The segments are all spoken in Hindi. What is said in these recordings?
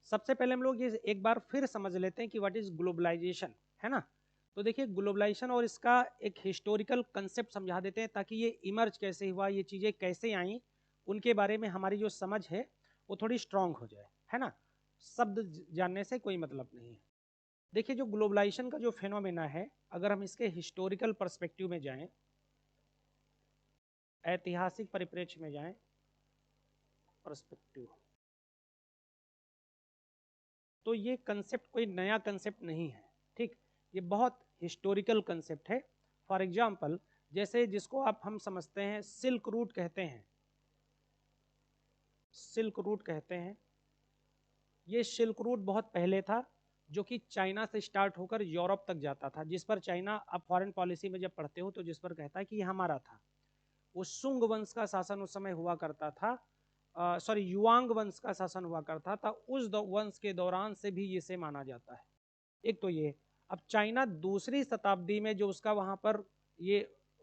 सबसे पहले हम लोग ये एक बार फिर समझ लेते हैं कि व्हाट इज ग्लोबलाइजेशन, है ना। तो देखिए ग्लोबलाइजेशन और इसका एक हिस्टोरिकल कंसेप्ट समझा देते हैं ताकि ये इमर्ज कैसे हुआ, ये चीज़ें कैसे आई, उनके बारे में हमारी जो समझ है वो थोड़ी स्ट्रांग हो जाए, है ना। शब्द जानने से कोई मतलब नहीं है। देखिए जो ग्लोबलाइजेशन का जो फेनोमेना है, अगर हम इसके हिस्टोरिकल पर्सपेक्टिव में जाएं, ऐतिहासिक परिप्रेक्ष्य में जाएं, पर्सपेक्टिव, तो ये कंसेप्ट कोई नया कंसेप्ट नहीं है, ठीक। ये बहुत हिस्टोरिकल कंसेप्ट है। फॉर एग्जाम्पल, जैसे जिसको आप हम समझते हैं सिल्क रूट कहते हैं, सिल्क रूट कहते हैं, ये सिल्क रूट बहुत पहले था, जो कि चाइना से स्टार्ट होकर यूरोप तक जाता था, जिस पर चाइना, आप फॉरेन पॉलिसी में जब पढ़ते हो तो जिस पर कहता है कि ये हमारा था। वो सुंग वंश का शासन उस समय हुआ करता था, सॉरी युआंग वंश का शासन हुआ करता था, उस वंश के दौरान से भी इसे माना जाता है। एक तो ये, अब चाइना दूसरी शताब्दी में जो उसका वहाँ पर ये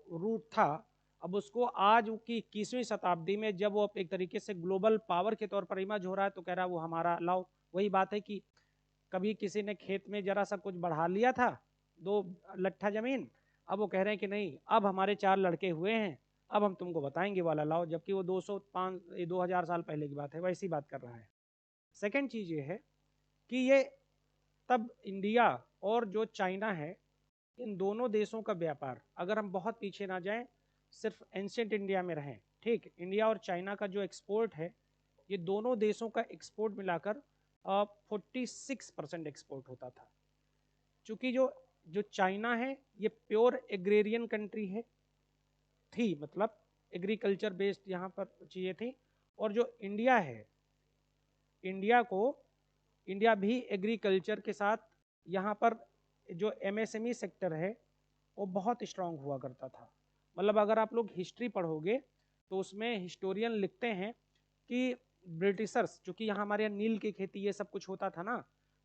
रूट था, अब उसको आज की 21वीं शताब्दी में जब वो एक तरीके से ग्लोबल पावर के तौर पर इमर्ज हो रहा है तो कह रहा है वो हमारा लाओ। वही बात है कि कभी किसी ने खेत में जरा सा कुछ बढ़ा लिया था, 2 लट्ठा जमीन, अब वो कह रहे हैं कि नहीं अब हमारे 4 लड़के हुए हैं, अब हम तुमको बताएंगे वाला लाओ, जबकि वो 200 5 2000 साल पहले की बात है, वैसी बात कर रहा है। सेकेंड चीज़ ये है कि ये तब इंडिया और जो चाइना है, इन दोनों देशों का व्यापार, अगर हम बहुत पीछे ना जाएं, सिर्फ एंशियंट इंडिया में रहें, ठीक, इंडिया और चाइना का जो एक्सपोर्ट है, ये दोनों देशों का एक्सपोर्ट मिलाकर 46% एक्सपोर्ट होता था। चूंकि जो जो चाइना है ये प्योर एग्रेरियन कंट्री है, थी, मतलब एग्रीकल्चर बेस्ड यहाँ पर चीज़ें थी, और जो इंडिया है, इंडिया को, इंडिया भी एग्रीकल्चर के साथ यहाँ पर जो एमएसएमई सेक्टर है वो बहुत स्ट्रांग हुआ करता था। मतलब अगर आप लोग हिस्ट्री पढ़ोगे तो उसमें हिस्टोरियन लिखते हैं कि ब्रिटिशर्स, चूँकि यहाँ हमारे यहाँ नील की खेती ये सब कुछ होता था ना,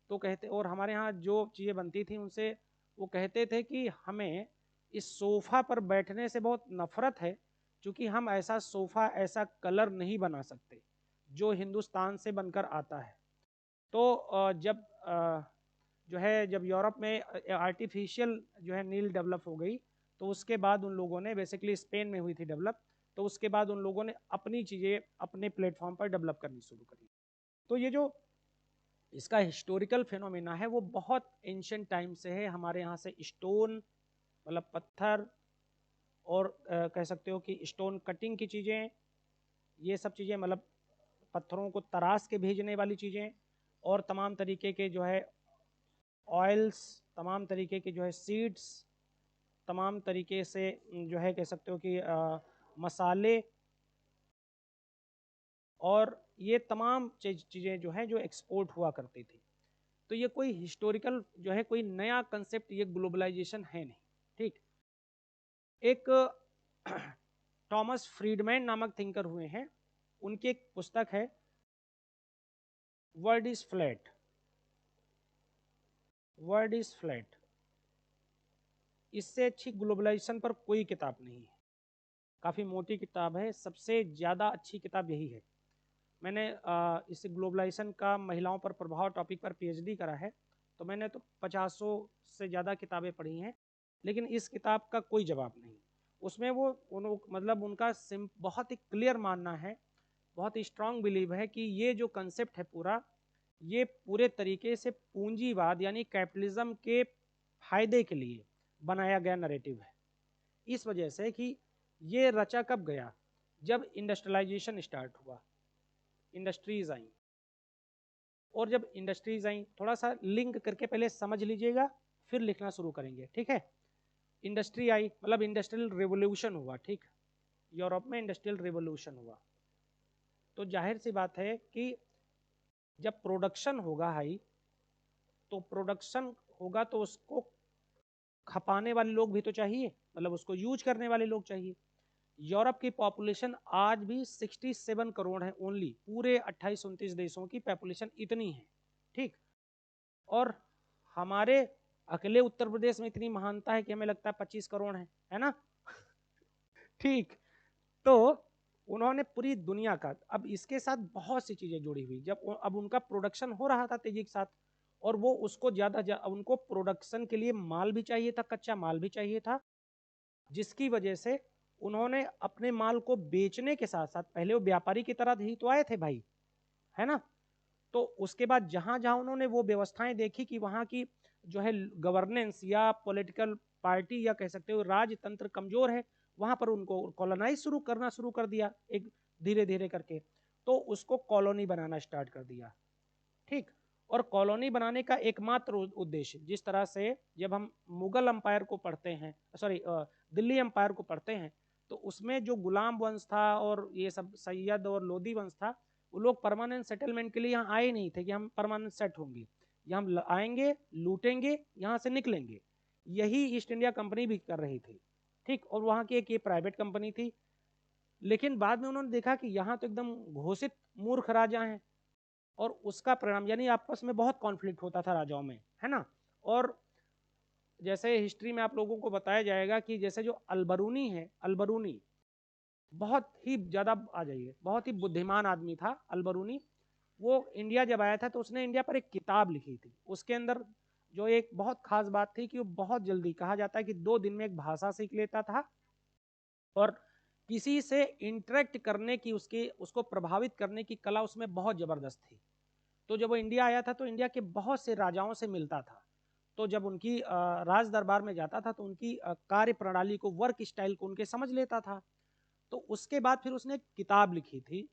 तो कहते, और हमारे यहाँ जो चीज़ें बनती थी उनसे, वो कहते थे कि हमें इस सोफ़ा पर बैठने से बहुत नफरत है, क्योंकि हम ऐसा सोफ़ा, ऐसा कलर नहीं बना सकते जो हिंदुस्तान से बनकर आता है। तो जब जो है, जब यूरोप में आर्टिफिशियल जो है नील डेवलप हो गई, तो उसके बाद उन लोगों ने, बेसिकली स्पेन में हुई थी डेवलप, तो उसके बाद उन लोगों ने अपनी चीज़ें अपने प्लेटफॉर्म पर डेवलप करनी शुरू करी। तो ये जो इसका हिस्टोरिकल फिनोमेना है वो बहुत एंशिएंट टाइम से है। हमारे यहाँ से स्टोन, मतलब पत्थर, और कह सकते हो कि स्टोन कटिंग की चीज़ें, ये सब चीज़ें, मतलब पत्थरों को तराश के भेजने वाली चीज़ें, और तमाम तरीके के जो है ऑयल्स, तमाम तरीके के जो है सीड्स, तमाम तरीके से जो है कह सकते हो कि मसाले, और ये तमाम चीज़ें जो हैं जो एक्सपोर्ट हुआ करती थी। तो ये कोई हिस्टोरिकल जो है कोई नया कंसेप्ट, ये ग्लोबलाइजेशन है नहीं, ठीक। एक टॉमस फ्रीडमैन नामक थिंकर हुए हैं, उनकी एक पुस्तक है world is flat, world is flat. इससे अच्छी ग्लोबलाइजेशन पर कोई किताब नहीं है, काफ़ी मोटी किताब है, सबसे ज़्यादा अच्छी किताब यही है। मैंने इस ग्लोबलाइजेशन का महिलाओं पर प्रभाव टॉपिक पर पीएचडी करा है, तो मैंने तो 50 से ज़्यादा किताबें पढ़ी हैं, लेकिन इस किताब का कोई जवाब नहीं। उसमें वो मतलब उनका बहुत ही क्लियर मानना है, बहुत ही स्ट्रांग बिलीव है कि ये जो कंसेप्ट है पूरा, ये पूरे तरीके से पूंजीवाद यानी कैपिटलिज्म के फायदे के लिए बनाया गया नैरेटिव है। इस वजह से कि ये रचा कब गया, जब इंडस्ट्रियलाइजेशन स्टार्ट हुआ, इंडस्ट्रीज आई, और जब इंडस्ट्रीज आई, थोड़ा सा लिंक करके पहले समझ लीजिएगा फिर लिखना शुरू करेंगे, ठीक है। इंडस्ट्री आई मतलब इंडस्ट्रियल रिवोल्यूशन हुआ, ठीक, यूरोप में इंडस्ट्रियल रिवोल्यूशन हुआ, तो जाहिर सी बात है कि जब प्रोडक्शन होगा हाई, तो प्रोडक्शन होगा तो उसको खपाने वाले लोग भी तो चाहिए, मतलब उसको यूज करने वाले लोग चाहिए। यूरोप की पॉपुलेशन आज भी 67 करोड़ है ओनली, पूरे 28-29 देशों की पॉपुलेशन इतनी है, ठीक। और हमारे अकेले उत्तर प्रदेश में इतनी महानता है कि हमें लगता है 25 करोड़ है ना। ठीक, तो उन्होंने पूरी दुनिया का, अब इसके साथ बहुत सी चीजें जुड़ी हुई, जब अब उनका प्रोडक्शन हो रहा था तेजी के साथ, और वो उसको उनको प्रोडक्शन के लिए माल भी चाहिए था, कच्चा माल भी चाहिए था, जिसकी वजह से उन्होंने अपने माल को बेचने के साथ साथ, पहले वो व्यापारी की तरह ही तो आए थे भाई, है ना, तो उसके बाद जहां जहां उन्होंने वो व्यवस्थाएं देखी कि वहां की जो है गवर्नेंस या पॉलिटिकल पार्टी या कह सकते हो राजतंत्र कमजोर है, वहां पर उनको कॉलोनाइज शुरू कर दिया, एक धीरे धीरे करके, तो उसको कॉलोनी बनाना स्टार्ट कर दिया। ठीक, और कॉलोनी बनाने का एकमात्र उद्देश्य, जिस तरह से जब हम मुगल अंपायर को पढ़ते हैं, सॉरी दिल्ली अंपायर को पढ़ते हैं, तो उसमें जो गुलाम वंश था और ये सब सैयद और लोधी वंश था, वो लोग परमानेंट सेटलमेंट के लिए यहाँ आए नहीं थे कि हम परमानेंट सेट होंगे, यहाँ हम आएंगे, लूटेंगे, यहाँ से निकलेंगे। यही ईस्ट इंडिया कंपनी भी कर रही थी। ठीक, और वहाँ की एक ये प्राइवेट कंपनी थी, लेकिन बाद में उन्होंने देखा कि यहाँ तो एकदम घोषित मूर्ख राजा हैं, और उसका परिणाम यानी आपस में बहुत कॉन्फ्लिक्ट होता था राजाओं में, है ना। और जैसे हिस्ट्री में आप लोगों को बताया जाएगा कि जैसे जो अलबरूनी है, अलबरूनी बहुत ही ज्यादा, आ जाइए, बहुत ही बुद्धिमान आदमी था अलबरूनी। वो इंडिया जब आया था तो उसने इंडिया पर एक किताब लिखी थी, उसके अंदर जो एक बहुत खास बात थी कि वो बहुत जल्दी, कहा जाता है कि 2 दिन में एक भाषा सीख लेता था, और किसी से इंटरेक्ट करने की, उसको प्रभावित करने की कला उसमें बहुत जबरदस्त थी। तो जब वो इंडिया आया था तो इंडिया के बहुत से राजाओं से मिलता था, तो जब उनकी राज दरबार में जाता था तो उनकी कार्य प्रणाली को, वर्क स्टाइल को उनके समझ लेता था। तो उसके बाद फिर उसने एक किताब लिखी थी,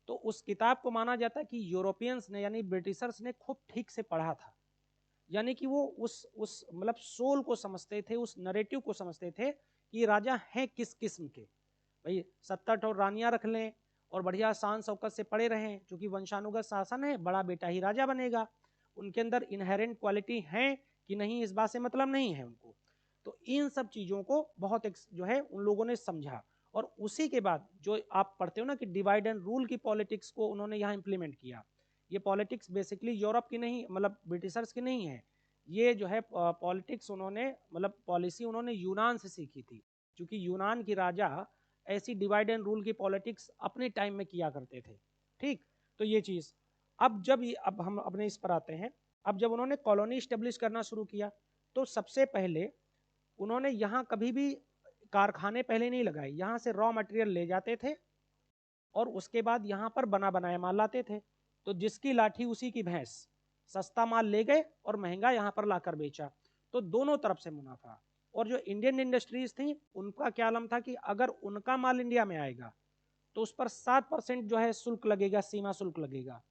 तो उस किताब को माना जाता है कि यूरोपियंस ने यानी ब्रिटिशर्स ने खूब ठीक से पढ़ा था, यानी कि वो उस मतलब सोल को समझते थे, उस नरेटिव को समझते थे कि राजा हैं किस किस्म के, भाई 70 और रानियां रख लें और बढ़िया शान शौकत से पड़े रहें, क्योंकि वंशानुगत शासन है, बड़ा बेटा ही राजा बनेगा, उनके अंदर इनहेरेंट क्वालिटी है कि नहीं इस बात से मतलब नहीं है उनको। तो इन सब चीज़ों को बहुत एक जो है उन लोगों ने समझा, और उसी के बाद जो आप पढ़ते हो ना कि डिवाइड एंड रूल की पॉलिटिक्स को उन्होंने यहाँ इंप्लीमेंट किया। ये पॉलिटिक्स बेसिकली यूरोप की नहीं, मतलब ब्रिटिशर्स की नहीं है, ये जो है पॉलिटिक्स उन्होंने, मतलब पॉलिसी उन्होंने यूनान से सीखी थी, क्योंकि यूनान की राजा ऐसी डिवाइड एंड रूल की पॉलिटिक्स अपने टाइम में किया करते थे। ठीक, तो ये चीज़, अब हम अपने इस पर आते हैं। अब जब उन्होंने कॉलोनी स्टेब्लिश करना शुरू किया, तो सबसे पहले उन्होंने यहाँ कभी भी कारखाने पहले नहीं लगाए, यहाँ से रॉ मटेरियल ले जाते थे और उसके बाद यहाँ पर बना बनाया माल लाते थे। तो जिसकी लाठी उसी की भैंस, सस्ता माल ले गए और महंगा यहाँ पर लाकर बेचा, तो दोनों तरफ से मुनाफा। और जो इंडियन इंडस्ट्रीज थी उनका क्या आलम था कि अगर उनका माल इंडिया में आएगा तो उस पर 7% जो है शुल्क लगेगा, सीमा शुल्क लगेगा,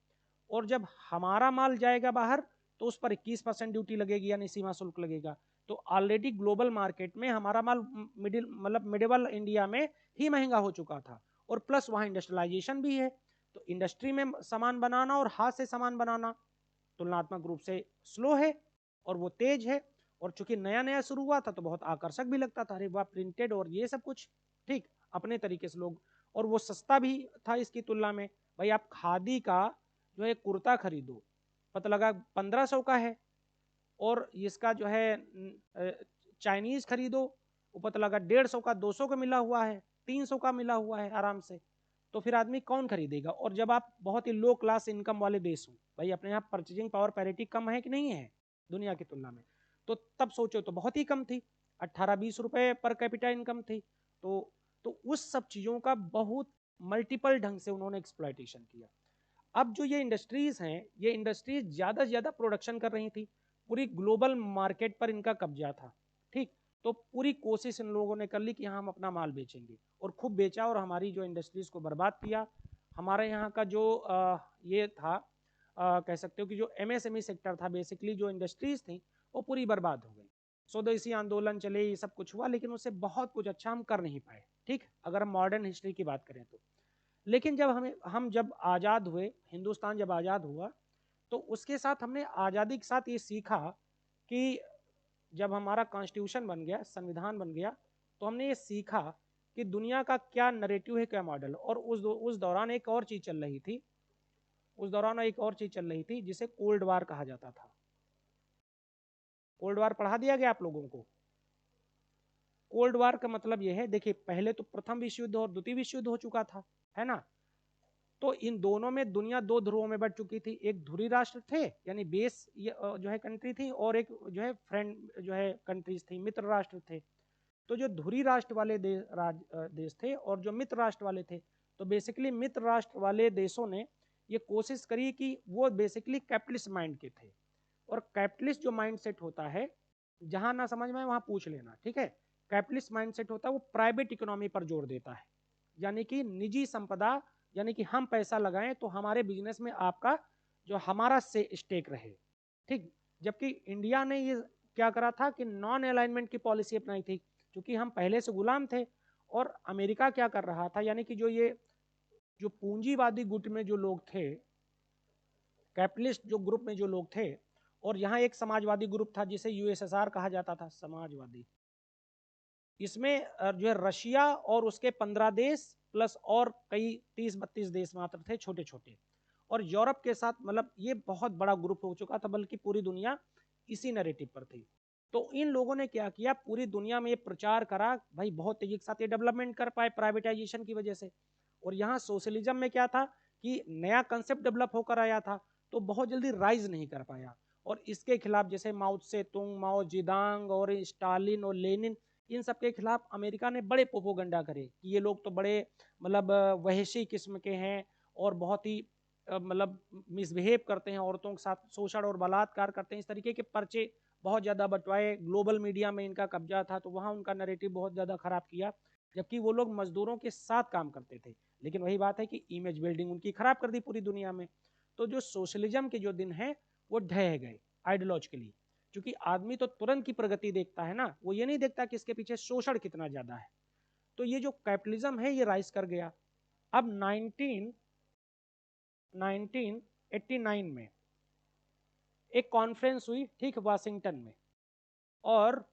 और जब हमारा माल जाएगा बाहर तो उस पर 21% ड्यूटी लगेगी, यानी सीमा शुल्क लगेगा। तो ऑलरेडी ग्लोबल मार्केट में हमारा माल मिडिवल इंडिया में ही महंगा हो चुका था, और प्लस वहाँ इंडस्ट्रियलाइजेशन भी है। तो इंडस्ट्री में सामान बनाना और हाथ से सामान बनाना तुलनात्मक रूप से स्लो है, और वो तेज है, और चूंकि नया नया शुरू हुआ था तो बहुत आकर्षक भी लगता था, अरे वाह प्रिंटेड और ये सब कुछ, ठीक, अपने तरीके से लोग, और वो सस्ता भी था इसकी तुलना में। भाई आप खादी का जो है कुर्ता खरीदो, पता लगा 1500 का है, और इसका जो है चाइनीज खरीदो, वो पता लगा 150 का, 200 का मिला हुआ है, 300 का मिला हुआ है आराम से। तो फिर आदमी कौन खरीदेगा। और जब आप बहुत ही लो क्लास इनकम वाले देश हो, भाई अपने यहाँ परचेजिंग पावर पैरिटी कम है कि नहीं है दुनिया की तुलना में, तो तब सोचो तो बहुत ही कम थी, 18-20 रुपए पर कैपिटा इनकम थी। तो उस सब चीज़ों का बहुत मल्टीपल ढंग से उन्होंने एक्सप्लॉयटेशन किया। अब जो ये इंडस्ट्रीज हैं, ये इंडस्ट्रीज ज़्यादा से ज़्यादा प्रोडक्शन कर रही थी, पूरी ग्लोबल मार्केट पर इनका कब्जा था। ठीक, तो पूरी कोशिश इन लोगों ने कर ली कि हाँ हम अपना माल बेचेंगे, और खूब बेचा, और हमारी जो इंडस्ट्रीज को बर्बाद किया। हमारे यहाँ का जो ये था, कह सकते हो कि जो एमएसएमई सेक्टर था, बेसिकली जो इंडस्ट्रीज थी वो पूरी बर्बाद हो गई। स्वदेशी आंदोलन चले, ये सब कुछ हुआ, लेकिन उससे बहुत कुछ अच्छा हम कर नहीं पाए। ठीक, अगर हम मॉडर्न हिस्ट्री की बात करें तो। लेकिन जब हम जब आज़ाद हुए, हिंदुस्तान जब आज़ाद हुआ, तो उसके साथ हमने आज़ादी के साथ ये सीखा कि जब हमारा कॉन्स्टिट्यूशन बन गया, संविधान बन गया, तो हमने ये सीखा कि दुनिया का क्या नरेटिव है, क्या मॉडल। और उस दौरान एक और चीज़ चल रही थी, उस दौरान एक और चीज़ चल रही थी जिसे कोल्ड वार कहा जाता था। कोल्ड वार पढ़ा दिया गया आप लोगों को। कोल्ड वार का मतलब यह है, देखिए पहले तो प्रथम विश्व युद्ध और द्वितीय विश्व युद्ध हो चुका था, है ना। तो इन दोनों में दुनिया दो ध्रुवों में बट चुकी थी, एक धुरी राष्ट्र थे यानी बेस जो है कंट्री थी, और एक जो है फ्रेंड जो है कंट्रीज थी, मित्र राष्ट्र थे। तो जो धुरी राष्ट्र वाले देश थे और जो मित्र राष्ट्र वाले थे, तो बेसिकली मित्र राष्ट्र वाले देशों ने ये कोशिश करी कि वो बेसिकली कैपिटलिस्ट माइंड के थे, और कैपिटलिस्ट जो माइंड सेट होता है, जहां ना समझ में वहां पूछ लेना, ठीक है। कैपिटलिस्ट माइंड सेट होता है वो प्राइवेट इकोनॉमी पर जोर देता है, यानी कि निजी संपदा, यानी कि हम पैसा लगाएं तो हमारे बिजनेस में आपका जो हमारा से स्टेक रहे, ठीक। जबकि इंडिया ने ये क्या करा था कि नॉन अलाइनमेंट की पॉलिसी अपनाई थी, क्योंकि हम पहले से गुलाम थे। और अमेरिका क्या कर रहा था, यानी कि जो पूंजीवादी गुट में जो लोग थे, कैपिटलिस्ट जो ग्रुप में जो लोग थे, और यहाँ एक समाजवादी ग्रुप था जिसे यूएसएसआर कहा जाता था, समाजवादी। इसमें जो है रशिया और उसके 15 देश प्लस और कई 30-32 देश मात्र थे छोटे छोटे, और यूरोप के साथ, मतलब ये बहुत बड़ा ग्रुप हो चुका था, बल्कि पूरी दुनिया इसी नैरेटिव पर थी। तो इन लोगों ने क्या किया, पूरी दुनिया में ये प्रचार करा, भाई बहुत तेजी के साथ ये डेवलपमेंट कर पाए प्राइवेटाइजेशन की वजह से। और यहाँ सोशलिज्म में क्या था कि नया कंसेप्ट डेवलप होकर आया था, तो बहुत जल्दी राइज नहीं कर पाया। और इसके खिलाफ जैसे माओ से तुंग, माओ जिदांग और स्टालिन और लेनिन, इन सब के खिलाफ अमेरिका ने बड़े प्रोपोगंडा करे कि ये लोग तो बड़े मतलब वहशी किस्म के हैं, और बहुत ही मतलब मिसबिहेव करते हैं, औरतों के साथ शोषण और बलात्कार करते हैं, इस तरीके के पर्चे बहुत ज़्यादा बंटवाए। ग्लोबल मीडिया में इनका कब्जा था, तो वहाँ उनका नैरेटिव बहुत ज़्यादा खराब किया, जबकि वो लोग मजदूरों के साथ काम करते थे। लेकिन वही बात है कि इमेज बिल्डिंग उनकी खराब कर दी पूरी दुनिया में। तो जो सोशलिज्म के जो दिन हैं वो ढह गए आइडियोलॉजिकली, क्योंकि आदमी तो तुरंत की प्रगति देखता है ना, वो ये नहीं देखता कि इसके पीछे शोषण कितना ज्यादा है। तो ये जो कैपिटलिज्म है ये राइज कर गया। अब 1989 में एक कॉन्फ्रेंस हुई, ठीक, वाशिंगटन में, और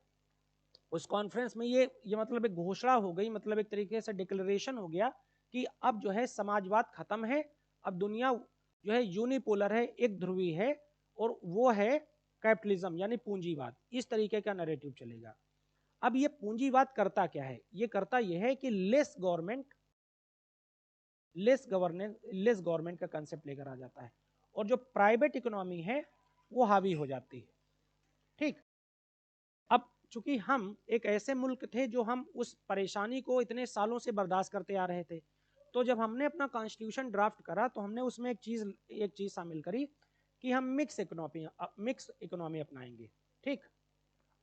उस कॉन्फ्रेंस में ये मतलब एक घोषणा हो गई, मतलब एक तरीके से डिक्लेरेशन हो गया कि अब जो है समाजवाद खत्म है, अब दुनिया जो है यूनिपोलर है, एक ध्रुवी है, और वो है कैपिटलिज्म यानी पूंजीवाद। इस तरीके का नैरेटिव चलेगा। अब ये पूंजीवाद करता क्या है, ये करता यह है कि लेस गवर्नमेंट का कंसेप्ट लेकर आ जाता है, और जो प्राइवेट इकोनॉमी है वो हावी हो जाती है, ठीक। अब चूंकि हम एक ऐसे मुल्क थे जो हम उस परेशानी को इतने सालों से बर्दाश्त करते आ रहे थे, तो जब हमने अपना कॉन्स्टिट्यूशन ड्राफ्ट करा तो हमने उसमें एक चीज शामिल करी कि हम मिक्स इकोनॉमी अपनाएंगे, ठीक।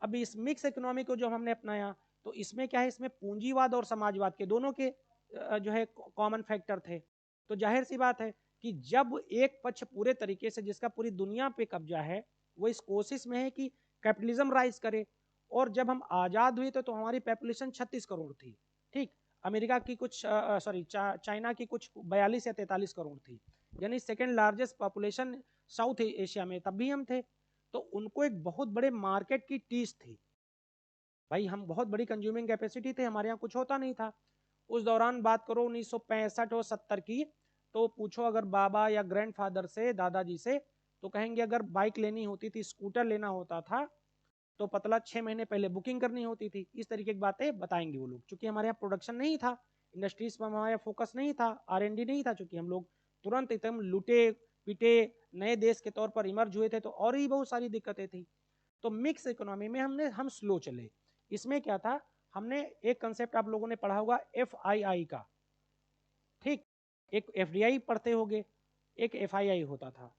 अब इस मिक्स इकोनॉमी को जो हमने अपनाया, तो इसमें क्या है, इसमें पूंजीवाद और समाजवाद के दोनों के जो है कॉमन फैक्टर थे। तो जाहिर सी बात है कि जब एक पक्ष पूरे तरीके से, जिसका पूरी दुनिया पे कब्जा है, वो इस कोशिश में है कि कैपिटलिज्म राइज करे, और जब हम आज़ाद हुए थे तो हमारी पॉपुलेशन 36 करोड़ थी, ठीक। अमेरिका की कुछ चाइना की कुछ 42 या 43 करोड़ थी, यानी second largest population south Asia में तब भी हम थे। तो उनको एक बहुत बड़े मार्केट की टीस थी, भाई हम बहुत बड़ी कंज्यूमिंग कैपेसिटी थे, हमारे यहाँ कुछ होता नहीं था। उस दौरान बात करो 1965 और 70 की, तो पूछो अगर बाबा या ग्रैंडफादर से, दादाजी से, तो कहेंगे अगर बाइक लेनी होती थी, स्कूटर लेना होता था, तो पतला 6 महीने पहले बुकिंग करनी होती थी। इस तरीके की बातें बताएंगे वो लोग, क्योंकि हमारे यहाँ प्रोडक्शन नहीं था, इंडस्ट्रीज पर हमारा फोकस नहीं था, R&D नहीं था, क्योंकि हम लोग तुरंत एकदम लुटे पिटे नए देश के तौर पर इमर्ज हुए थे, तो और ही बहुत सारी दिक्कतें थी। तो मिक्स इकोनॉमी में हम स्लो चले। इसमें क्या था, हमने एक कंसेप्ट आप लोगों ने पढ़ा होगा FII का, ठीक। एक FDI पढ़ते होगे, एक FII होता था,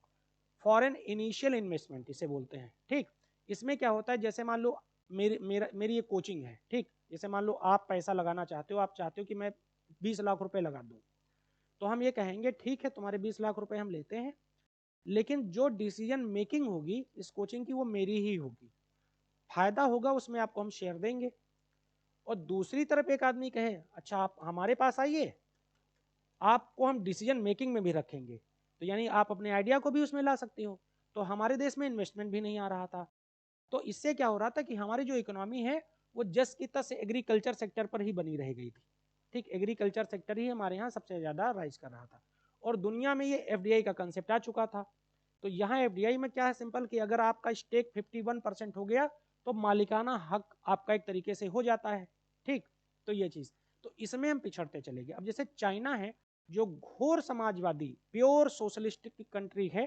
फॉरेन इनिशियल इन्वेस्टमेंट इसे बोलते हैं, ठीक। इसमें क्या होता है, जैसे मान लो मेरी ये कोचिंग है, ठीक। जैसे मान लो आप पैसा लगाना चाहते हो, आप चाहते हो कि मैं 20 लाख रुपए लगा दूं, तो हम ये कहेंगे ठीक है तुम्हारे 20 लाख रुपए हम लेते हैं, लेकिन जो डिसीजन मेकिंग होगी इस कोचिंग की वो मेरी ही होगी, फायदा होगा उसमें आपको हम शेयर देंगे। और दूसरी तरफ एक आदमी कहे अच्छा आप हमारे पास आइए, आपको हम डिसीजन मेकिंग में भी रखेंगे, तो यानी आप अपने आइडिया को भी उसमें ला सकते हो। तो हमारे देश में इन्वेस्टमेंट भी नहीं आ रहा था, तो इससे क्या हो रहा था कि हमारी जो इकोनॉमी है वो जस की तस एग्रीकल्चर सेक्टर पर ही बनी रह गई थी, ठीक। एग्रीकल्चर सेक्टर ही हमारे यहाँ सबसे ज़्यादा राइज कर रहा था, और दुनिया में ये FDI का कंसेप्ट आ चुका था। तो यहाँ FDI में क्या है, सिंपल कि अगर आपका स्टेक 51% हो गया तो मालिकाना हक आपका एक तरीके से हो जाता है, ठीक। तो ये चीज़, तो इसमें हम पिछड़ते चले गए। अब जैसे चाइना है, जो घोर समाजवादी प्योर सोशलिस्टिक कंट्री है,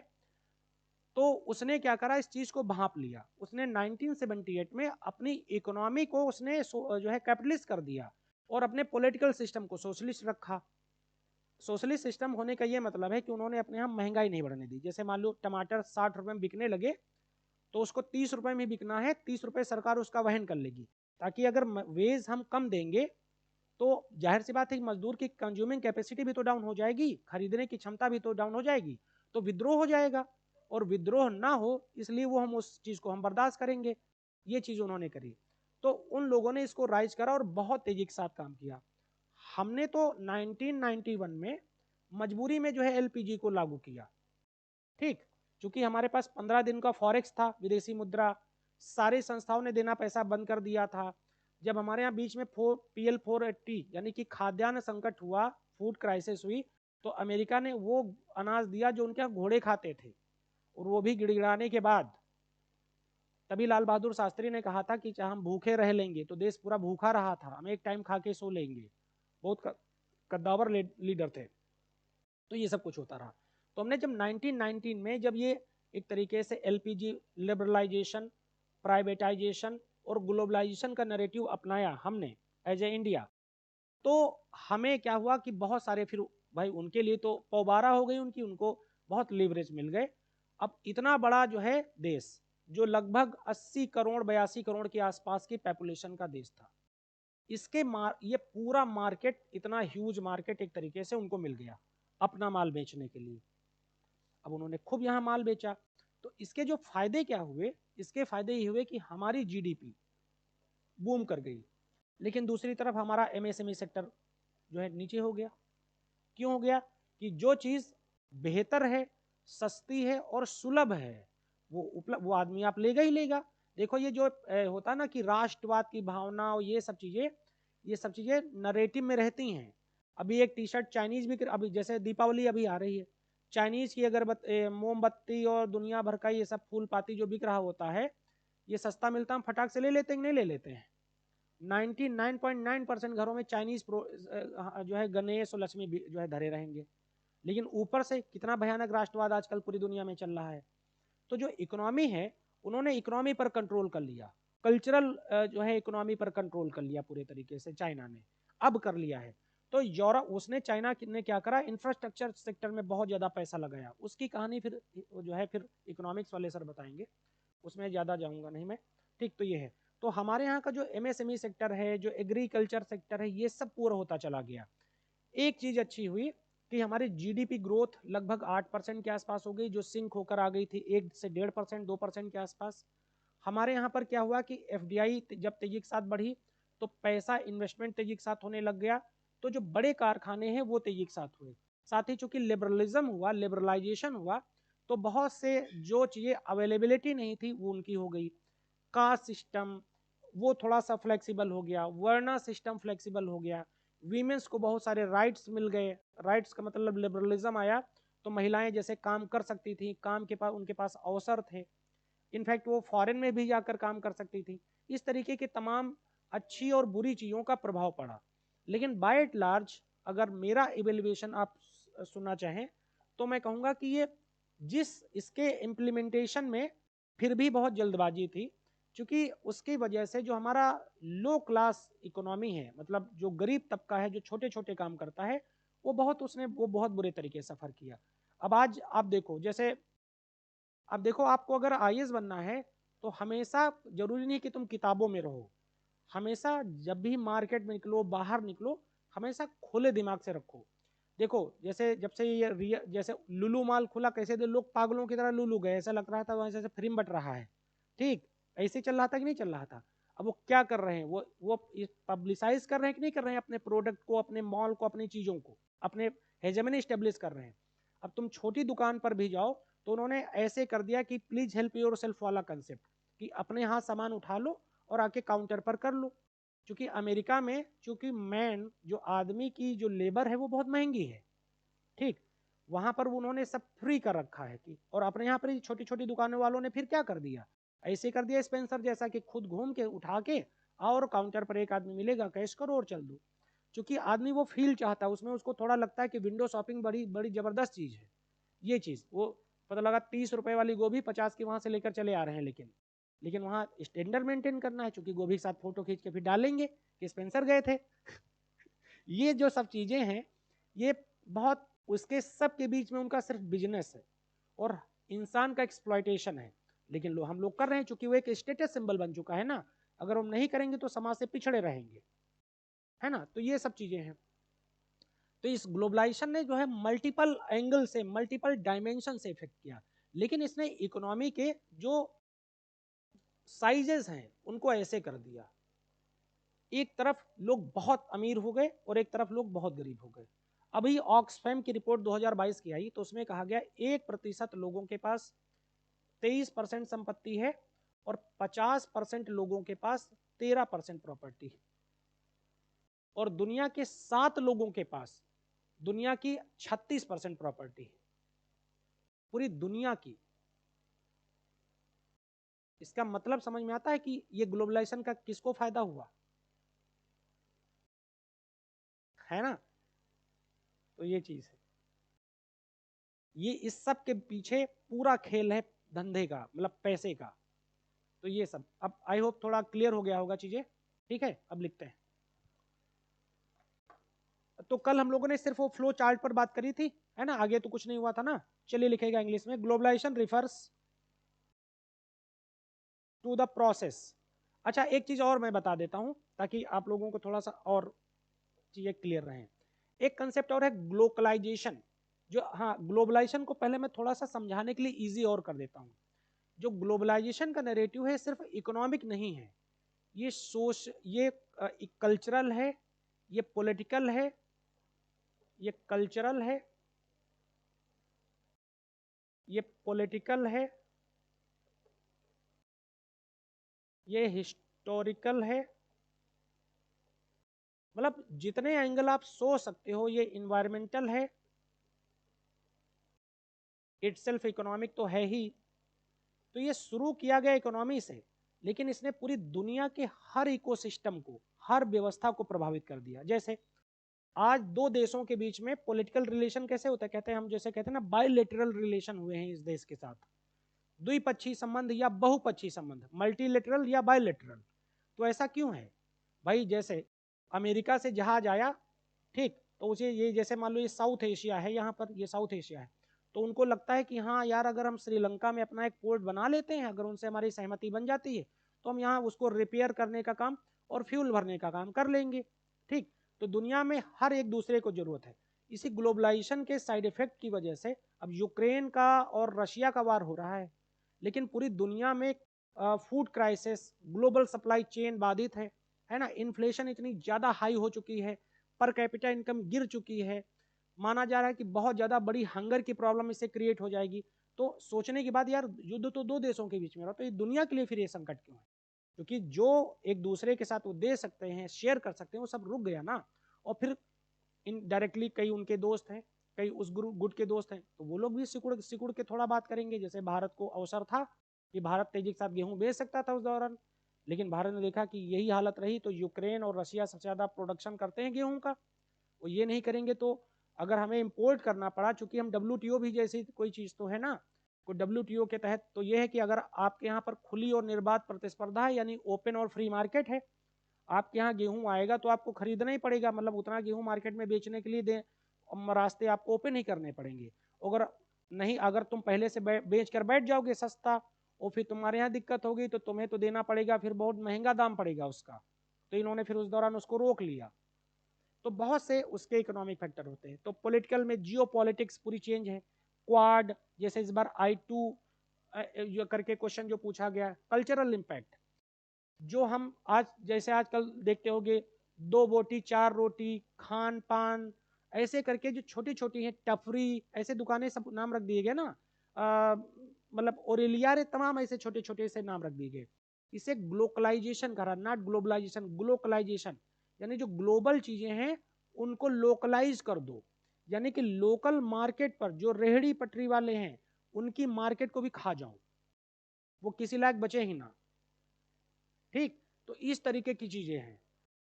तो उसने क्या करा, इस चीज को भांप लिया। उसने 1978 में अपनी इकोनॉमी को उसने जो है कैपिटलिस्ट कर दिया और अपने पॉलिटिकल सिस्टम को सोशलिस्ट रखा। सोशलिस्ट सिस्टम होने का ये मतलब है कि उन्होंने अपने यहाँ महंगाई नहीं बढ़ने दी। जैसे मान लो टमाटर 60 रुपए में बिकने लगे, तो उसको 30 रुपए में बिकना है, 30 रुपए सरकार उसका वहन कर लेगी, ताकि अगर वेज हम कम देंगे तो जाहिर सी बात है कि मजदूर की कंज्यूमिंग कैपेसिटी भी तो डाउन हो जाएगी, खरीदने की क्षमता भी तो डाउन हो जाएगी, तो विद्रोह हो जाएगा। और विद्रोह ना हो इसलिए वो हम उस चीज को हम बर्दाश्त करेंगे। ये चीज उन्होंने करी, तो उन लोगों ने इसको राइज करा और बहुत तेजी के साथ काम किया। हमने तो 1991 में मजबूरी में जो है एलपीजी को लागू किया, ठीक, क्योंकि हमारे पास 15 दिन का फॉरेक्स था, विदेशी मुद्रा, सारी संस्थाओं ने देना पैसा बंद कर दिया था। जब हमारे यहाँ बीच में PL 480 यानी कि खाद्यान्न संकट हुआ, फूड क्राइसिस हुई, तो अमेरिका ने वो अनाज दिया जो उनके यहाँ घोड़े खाते थे, और वो भी गिड़गिड़ाने के बाद। तभी लाल बहादुर शास्त्री ने कहा था कि चाहे हम भूखे रह लेंगे, तो देश पूरा भूखा रहा था, हम एक टाइम खा के सो लेंगे। बहुत कद्दावर लीडर थे। तो ये सब कुछ होता रहा। तो हमने जब 1919 में जब ये एक तरीके से एलपीजी लिबरलाइजेशन, प्राइवेटाइजेशन और ग्लोबलाइजेशन का नैरेटिव अपनाया हमने एज ए इंडिया, तो हमें क्या हुआ कि बहुत सारे फिर भाई उनके लिए तो पौबारा हो गई उनकी, उनको बहुत लिवरेज मिल गए। अब इतना बड़ा जो है देश, जो लगभग 80 करोड़ 82 करोड़ के आसपास की पॉपुलेशन का देश था, इसके ये पूरा मार्केट, इतना ह्यूज मार्केट एक तरीके से उनको मिल गया अपना माल बेचने के लिए। अब उन्होंने खूब यहाँ माल बेचा, तो इसके जो फायदे क्या हुए, इसके फायदे ये हुए कि हमारी जीडीपी बूम कर गई, लेकिन दूसरी तरफ हमारा एमएसएमई सेक्टर जो है नीचे हो गया। क्यों हो गया? कि जो चीज बेहतर है, सस्ती है और सुलभ है, वो आदमी आप लेगा ही लेगा। देखो ये जो होता है ना कि राष्ट्रवाद की भावना और ये सब चीजें नरेटिव में रहती हैं। अभी एक टी शर्ट चाइनीज भी, अभी जैसे दीपावली अभी आ रही है, चाइनीज की अगरबत्ती, मोमबत्ती और दुनिया भर का ये सब फूल पाती जो बिक रहा होता है, ये सस्ता मिलता, हम फटाक से ले लेते हैं, नहीं ले लेते हैं। 99.9% घरों में चाइनीज जो है गणेश और लक्ष्मी जो है धरे रहेंगे, लेकिन ऊपर से कितना भयानक राष्ट्रवाद आजकल पूरी दुनिया में चल रहा है। तो जो इकोनॉमी है, उन्होंने इकोनॉमी पर कंट्रोल कर लिया, कल्चरल जो है इकोनॉमी पर कंट्रोल कर लिया पूरे तरीके से चाइना ने, अब कर लिया है। तो यूरोप, उसने चाइना ने क्या करा, इंफ्रास्ट्रक्चर सेक्टर में बहुत ज्यादा पैसा लगाया। उसकी कहानी फिर जो है फिर इकोनॉमिक्स वाले सर बताएंगे, उसमें ज्यादा जाऊंगा नहीं मैं, ठीक। तो ये है, तो हमारे यहाँ का जो एमएसएमई सेक्टर है, जो एग्रीकल्चर सेक्टर है, ये सब पूरा होता चला गया। एक चीज अच्छी हुई कि हमारी जीडीपी ग्रोथ लगभग 8% के आसपास हो गई, जो सिंक होकर आ गई थी 1 से 1.5% 2% के आसपास। हमारे यहाँ पर क्या हुआ कि एफडीआई जब तेजी के साथ बढ़ी, तो पैसा इन्वेस्टमेंट तेजी के साथ होने लग गया, तो जो बड़े कारखाने हैं वो तेजी के साथ हुए। साथ ही चूंकि लिबरलिज्म हुआ, लिबरलाइजेशन हुआ, तो बहुत से जो चीज़ें अवेलेबिलिटी नहीं थी वो उनकी हो गई। कास्ट सिस्टम वो थोड़ा सा फ्लेक्सिबल हो गया, वर्ना सिस्टम फ्लेक्सिबल हो गया, वीमेंस को बहुत सारे राइट्स मिल गए। राइट्स का मतलब लिबरलिज्म आया, तो महिलाएं जैसे काम कर सकती थी, काम के पास उनके पास अवसर थे, इनफैक्ट वो फॉरेन में भी जाकर काम कर सकती थी। इस तरीके के तमाम अच्छी और बुरी चीज़ों का प्रभाव पड़ा। लेकिन बाय एट लार्ज अगर मेरा इवेल्युएशन आप सुनना चाहें, तो मैं कहूँगा कि ये जिस इसके इम्प्लीमेंटेशन में फिर भी बहुत जल्दबाजी थी, क्योंकि उसकी वजह से जो हमारा लो क्लास इकोनॉमी है, मतलब जो गरीब तबका है, जो छोटे छोटे काम करता है, वो बहुत बुरे तरीके से सफ़र किया। अब आज आप देखो, जैसे अब देखो, आपको अगर आईएएस बनना है, तो हमेशा जरूरी नहीं कि तुम किताबों में रहो, हमेशा जब भी मार्केट में निकलो, बाहर निकलो, हमेशा खुले दिमाग से रखो। देखो जैसे जब से ये जैसे लुलु मॉल खुला, कैसे थे लोग पागलों की तरह लुलु गए, ऐसा लग रहा था वहां से फिल्म बट रहा है, ठीक, ऐसे चल रहा था कि नहीं चल रहा था। अब वो क्या कर रहे हैं, वो पब्लिसाइज कर रहे हैं कि नहीं कर रहे हैं अपने प्रोडक्ट को, अपने मॉल को, अपनी चीजों को, अपने हेजेमनी स्टेब्लिश कर रहे हैं। अब तुम छोटी दुकान पर भी जाओ, तो उन्होंने ऐसे कर दिया कि प्लीज हेल्प योर सेल्फ वाला कंसेप्ट, कि अपने हाथ सामान उठा लो और आके काउंटर पर कर लो। क्योंकि अमेरिका में चूंकि मैन जो आदमी की जो लेबर है वो बहुत महंगी है, ठीक, वहां पर उन्होंने सब फ्री कर रखा है कि, और अपने यहाँ पर छोटी छोटी दुकानों वालों ने फिर क्या कर दिया, ऐसे कर दिया स्पेंसर जैसा कि खुद घूम के उठा के आओ और काउंटर पर एक आदमी मिलेगा, कैश करो और चल दो। क्योंकि आदमी वो फील चाहता है, उसमें उसको थोड़ा लगता है कि विंडो शॉपिंग बड़ी बड़ी जबरदस्त चीज़ है। ये चीज़ वो पता लगा 30 रुपए वाली गोभी 50 की वहाँ से लेकर चले आ रहे हैं, लेकिन वहाँ स्टैंडर्ड मेंटेन करना है, क्योंकि गोभी के साथ फोटो खींच के फिर डालेंगे कि स्पेंसर गए थे। ये जो सब चीज़ें हैं, ये बहुत उसके सब के बीच में उनका सिर्फ बिजनेस है और इंसान का एक्सप्लॉयटेशन है। लेकिन हम लोग कर रहे हैं, क्योंकि वो एक स्टेटस सिंबल बन चुका है ना। अगर हम नहीं करेंगे तो समाज से पिछड़े रहेंगे, है ना। तो ये सब चीजें हैं। तो इस ग्लोबलाइजेशन ने जो है मल्टीपल एंगल से, मल्टीपल डायमेंशन से इफेक्ट किया, लेकिन इसने इकोनॉमी के जो साइजेस हैं उनको ऐसे कर दिया, एक तरफ लोग बहुत अमीर हो गए और एक तरफ लोग बहुत गरीब हो गए। अभी ऑक्सफैम की रिपोर्ट 2022 की आई, तो उसमें कहा गया 1% लोगों के पास 23% संपत्ति है और 50% लोगों के पास 13% प्रॉपर्टी है, और दुनिया के 7 लोगों के पास दुनिया की 36% प्रॉपर्टी है, पूरी दुनिया की। इसका मतलब समझ में आता है कि ये ग्लोबलाइजेशन का किसको फायदा हुआ, है ना। तो ये चीज है, ये इस सब के पीछे पूरा खेल है धंधे का, मतलब पैसे का। तो ये सब अब आई होप थोड़ा क्लियर हो गया होगा चीजें। ठीक है, अब लिखते हैं। तो कल हम लोगों ने सिर्फ वो फ्लो चार्ट पर बात करी थी, है ना, आगे तो कुछ नहीं हुआ था ना। चलिए लिखेगा इंग्लिश में, globalization refers to the process. अच्छा, एक चीज और मैं बता देता हूं ताकि आप लोगों को थोड़ा सा और चीजें क्लियर रहें। एक कंसेप्ट और है ग्लोबलाइजेशन, जो, हाँ, ग्लोबलाइजेशन को पहले मैं थोड़ा सा समझाने के लिए इजी और कर देता हूं। जो ग्लोबलाइजेशन का नैरेटिव है सिर्फ इकोनॉमिक नहीं है, ये ये कल्चरल है, ये पॉलिटिकल है, ये कल्चरल है, ये पॉलिटिकल है, ये हिस्टोरिकल है। मतलब जितने एंगल आप सोच सकते हो, ये इन्वायरमेंटल है, इटसेल्फ इकोनॉमिक तो है ही। तो ये शुरू किया गया इकोनॉमी से, लेकिन इसने पूरी दुनिया के हर इकोसिस्टम को, हर व्यवस्था को प्रभावित कर दिया। जैसे आज दो देशों के बीच में पॉलिटिकल रिलेशन कैसे होता है, कहते हैं हम, जैसे कहते हैं ना, बायलैटरल रिलेशन हुए हैं इस देश के साथ, द्विपक्षीय संबंध या बहुपक्षीय संबंध, मल्टीलेटरल या बायलैटरल। तो ऐसा क्यों है भाई? जैसे अमेरिका से जहाज आया, ठीक, तो उसे ये, जैसे मान लो ये साउथ एशिया है, यहाँ पर ये साउथ एशिया है, तो उनको लगता है कि हाँ यार, अगर हम श्रीलंका में अपना एक पोर्ट बना लेते हैं, अगर उनसे हमारी सहमति बन जाती है, तो हम यहाँ उसको रिपेयर करने का काम और फ्यूल भरने का काम कर लेंगे। ठीक, तो दुनिया में हर एक दूसरे को जरूरत है। इसी ग्लोबलाइजेशन के साइड इफेक्ट की वजह से अब यूक्रेन का और रशिया का वार हो रहा है, लेकिन पूरी दुनिया में food crisis, global supply chain बाधित है ना। इन्फ्लेशन इतनी ज़्यादा हाई हो चुकी है, पर कैपिटा इनकम गिर चुकी है, माना जा रहा है कि बहुत ज़्यादा बड़ी हंगर की प्रॉब्लम इससे क्रिएट हो जाएगी। तो सोचने के बाद यार, युद्ध तो दो देशों के बीच में रहा, तो ये दुनिया के लिए फिर ये संकट क्यों है? क्योंकि जो एक दूसरे के साथ वो दे सकते हैं, शेयर कर सकते हैं, वो सब रुक गया ना। और फिर इनडायरेक्टली कई उनके दोस्त हैं, कई उस गुट के दोस्त हैं, तो वो लोग भी सिकुड़ सिकुड़ के थोड़ा बात करेंगे। जैसे भारत को अवसर था कि भारत तेजी के साथ गेहूं बेच सकता था उस दौरान, लेकिन भारत ने देखा कि यही हालत रही, तो यूक्रेन और रशिया सबसे ज़्यादा प्रोडक्शन करते हैं गेहूं का, वो ये नहीं करेंगे तो अगर हमें इम्पोर्ट करना पड़ा, चूंकि हम WTO भी जैसी कोई चीज़ तो है ना, कोई WTO के तहत, तो ये है कि अगर आपके यहाँ पर खुली और निर्बाध प्रतिस्पर्धा है, यानी ओपन और फ्री मार्केट है, आपके यहाँ गेहूं आएगा तो आपको खरीदना ही पड़ेगा, मतलब उतना गेहूं मार्केट में बेचने के लिए दे, रास्ते आपको ओपन ही करने पड़ेंगे। अगर नहीं, अगर तुम पहले से बेच कर बैठ जाओगे सस्ता, और फिर तुम्हारे यहाँ दिक्कत होगी, तो तुम्हें तो देना पड़ेगा, फिर बहुत महंगा दाम पड़ेगा उसका। तो इन्होंने फिर उस दौरान उसको रोक लिया। तो बहुत से उसके इकोनॉमिक फैक्टर होते हैं। तो पॉलिटिकल में जियो पॉलिटिक्स पूरी चेंज है। क्वाड, जैसे इस बार I2 करके क्वेश्चन जो पूछा गया। कल्चरल इम्पैक्ट, जो हम आज, जैसे आजकल देखते होंगे, 2 बोटी 4 रोटी, खान पान, ऐसे करके जो छोटी छोटी हैं, टफरी, ऐसे दुकानें सब नाम रख दिए गए ना, मतलब ओरेलिया रे, तमाम ऐसे छोटे छोटे से नाम रख दिए गए। इसे ग्लोकलाइजेशन करा, नॉट ग्लोबलाइजेशन, ग्लोकलाइजेशन, यानी जो ग्लोबल चीजें हैं उनको लोकलाइज कर दो, यानी कि लोकल मार्केट पर जो रेहड़ी पटरी वाले हैं उनकी मार्केट को भी खा जाओ, वो किसी लायक बचे ही ना। ठीक, तो इस तरीके की चीजें हैं।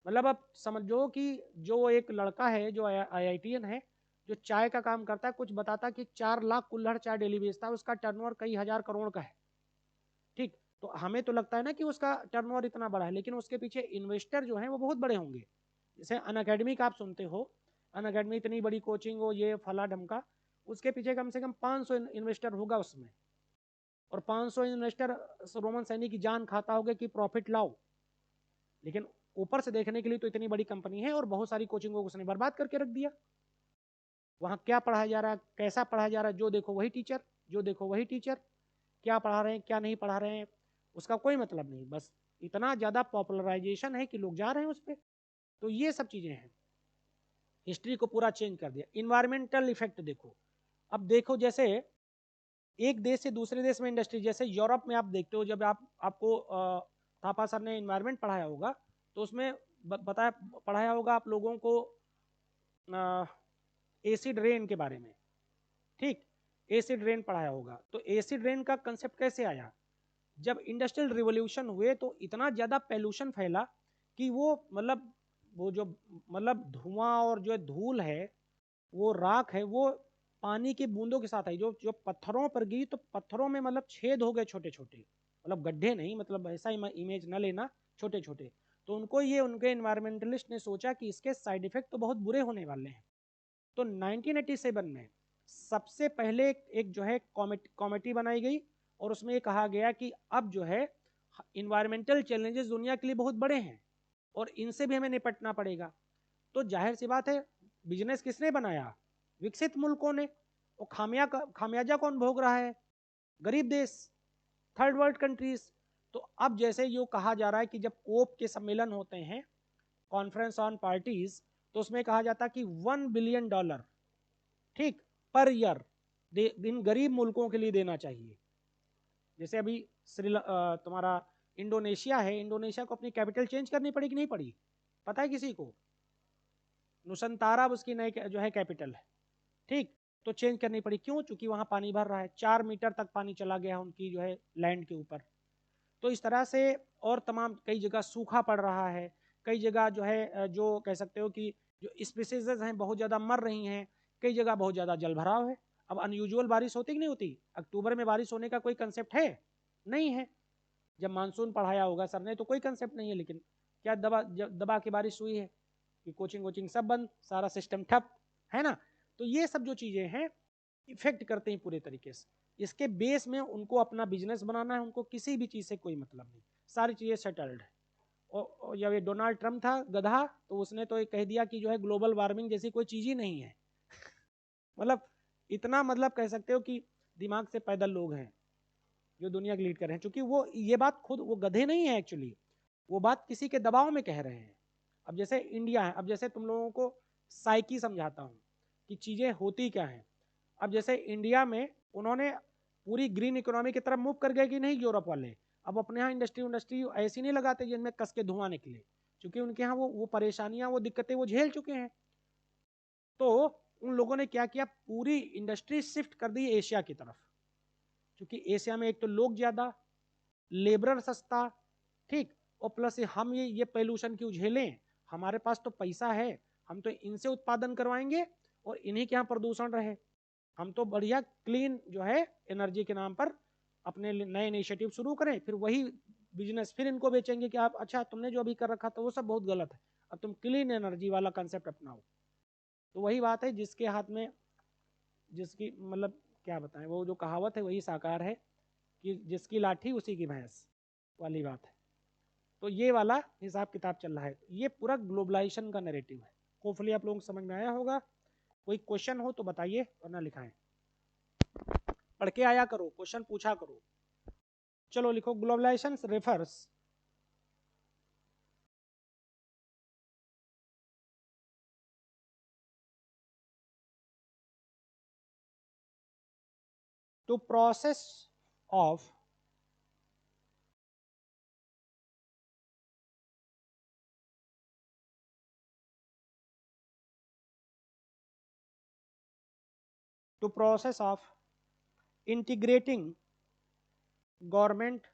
मतलब आप समझो कि जो एक लड़का है जो IITian है, जो चाय का काम करता है, कुछ बताता कि 4 लाख कुल्हड़ चाय डेली बेचता है, उसका टर्नओवर कई हजार करोड़ का है। ठीक, तो हमें तो लगता है ना कि उसका टर्नओवर इतना बड़ा है, लेकिन उसके पीछे इन्वेस्टर जो है वो बहुत बड़े होंगे। जैसे अनअकैडमी का आप सुनते हो, अनअकैडमी इतनी बड़ी कोचिंग हो, ये फला ढमका, उसके पीछे कम से कम 500 इन्वेस्टर होगा उसमें, और 500 इन्वेस्टर रोमन सैनिक की जान खाता होगा कि प्रॉफिट लाओ। लेकिन ऊपर से देखने के लिए तो इतनी बड़ी कंपनी है और बहुत सारी कोचिंगों को उसने बर्बाद करके रख दिया। वहां क्या पढ़ाया जा रहा है, कैसा पढ़ाया जा रहा है, जो देखो वही टीचर, जो देखो वही टीचर, क्या पढ़ा रहे हैं क्या नहीं पढ़ा रहे हैं उसका कोई मतलब नहीं, बस इतना ज़्यादा पॉपुलराइजेशन है कि लोग जा रहे हैं उस पर। तो ये सब चीज़ें हैं, हिस्ट्री को पूरा चेंज कर दिया। इन्वायरमेंटल इफेक्ट देखो, अब देखो जैसे एक देश से दूसरे देश में इंडस्ट्री, जैसे यूरोप में आप देखते हो, जब आपको थापा सर ने इन्वायरमेंट पढ़ाया होगा तो उसमें बताया पढ़ाया होगा आप लोगों को एसिड रेन के बारे में। ठीक, एसिड रेन पढ़ाया होगा। तो एसिड रेन का कंसेप्ट कैसे आया, जब इंडस्ट्रियल रिवॉल्यूशन हुए तो इतना ज़्यादा पॉल्यूशन फैला कि वो जो मतलब धुआं और जो धूल है, वो राख है, वो पानी की बूंदों के साथ आई, जो जो पत्थरों पर गिरी तो पत्थरों में मतलब छेद हो गए छोटे छोटे, मतलब गड्ढे नहीं, मतलब ऐसा इमेज न लेना, छोटे छोटे। तो उनको ये उनके इन्वायरमेंटलिस्ट ने सोचा कि इसके साइड इफेक्ट तो बहुत बुरे होने वाले हैं। तो 1987 में सबसे पहले एक जो है कमेटी बनाई गई, और उसमें ये कहा गया कि अब जो है इन्वायरमेंटल चैलेंजेस दुनिया के लिए बहुत बड़े हैं और इनसे भी हमें निपटना पड़ेगा। तो जाहिर सी बात है, बिजनेस किसने बनाया, विकसित मुल्कों ने, और खामियाजा कौन भोग रहा है, गरीब देश, थर्ड वर्ल्ड कंट्रीज। तो अब जैसे यो कहा जा रहा है कि जब कोप के सम्मेलन होते हैं, कॉन्फ्रेंस ऑन पार्टीज, तो उसमें कहा जाता है कि $1 बिलियन, ठीक, पर ईयर इन गरीब मुल्कों के लिए देना चाहिए। जैसे अभी तुम्हारा इंडोनेशिया है, इंडोनेशिया को अपनी कैपिटल चेंज करनी पड़ी कि नहीं पड़ी, पता है किसी को? नुसंतारा उसकी नई जो है कैपिटल है। ठीक, तो चेंज करनी पड़ी, क्यों? चूंकि वहां पानी भर रहा है, 4 मीटर तक पानी चला गया उनकी जो है लैंड के ऊपर। तो इस तरह से, और तमाम कई जगह सूखा पड़ रहा है, कई जगह जो है जो कह सकते हो कि जो स्पीसीज हैं बहुत ज़्यादा मर रही हैं, कई जगह बहुत ज़्यादा जल भराव है। अब अनयूजुअल बारिश होती कि नहीं होती, अक्टूबर में बारिश होने का कोई कंसेप्ट है नहीं है। जब मानसून पढ़ाया होगा सर ने तो कोई कंसेप्ट नहीं है, लेकिन क्या दबा के बारिश हुई है कि कोचिंग वोचिंग सब बंद, सारा सिस्टम ठप, है ना? तो ये सब जो चीज़ें हैं इफेक्ट करते हैं पूरे तरीके से। इसके बेस में उनको अपना बिजनेस बनाना है, उनको किसी भी चीज़ से कोई मतलब नहीं, सारी चीज़ें सेटल्ड है। और जब ये डोनाल्ड ट्रम्प था गधा, तो उसने तो ये कह दिया कि जो है ग्लोबल वार्मिंग जैसी कोई चीज़ ही नहीं है। मतलब इतना, मतलब कह सकते हो कि दिमाग से पैदल लोग हैं जो दुनिया की लीड कर रहे हैं, क्योंकि वो ये बात खुद वो गधे नहीं है एक्चुअली, वो बात किसी के दबाव में कह रहे हैं। अब जैसे इंडिया है, अब जैसे तुम लोगों को साइकी समझाता हूँ कि चीज़ें होती क्या हैं। अब जैसे इंडिया में उन्होंने पूरी ग्रीन इकोनॉमी की तरफ मूव कर गए कि नहीं यूरोप वाले, अब अपने यहाँ इंडस्ट्री ऐसी नहीं लगाते जिनमें कस के धुआं निकले, क्योंकि उनके यहाँ वो परेशानियां, वो दिक्कतें वो झेल चुके हैं। तो उन लोगों ने क्या किया, पूरी इंडस्ट्री शिफ्ट कर दी एशिया की तरफ, क्योंकि एशिया में एक तो लोग ज़्यादा, लेबर सस्ता, ठीक, और प्लस हम ये पोल्यूशन क्यों झेलें, हमारे पास तो पैसा है, हम तो इनसे उत्पादन करवाएंगे और इन्हीं के यहाँ प्रदूषण रहे। हम तो बढ़िया क्लीन जो है एनर्जी के नाम पर अपने नए इनिशिएटिव शुरू करें, फिर वही बिजनेस फिर इनको बेचेंगे कि आप अच्छा तुमने जो अभी कर रखा था वो सब बहुत गलत है, अब तुम क्लीन एनर्जी वाला कंसेप्ट अपनाओ। तो वही बात है, जिसके हाथ में जिसकी मतलब क्या बताएं, वो जो कहावत है वही साकार है कि जिसकी लाठी उसी की भैंस वाली बात है। तो ये वाला हिसाब किताब चल रहा है, ये पूरा ग्लोबलाइजेशन का नैरेटिव है। होपफुली आप लोगों को समझ में आया होगा। कोई क्वेश्चन हो तो बताइए, वरना लिखाएं, पढ़ के आया करो, क्वेश्चन पूछा करो। चलो लिखो, globalization refers to process of to process of integrating government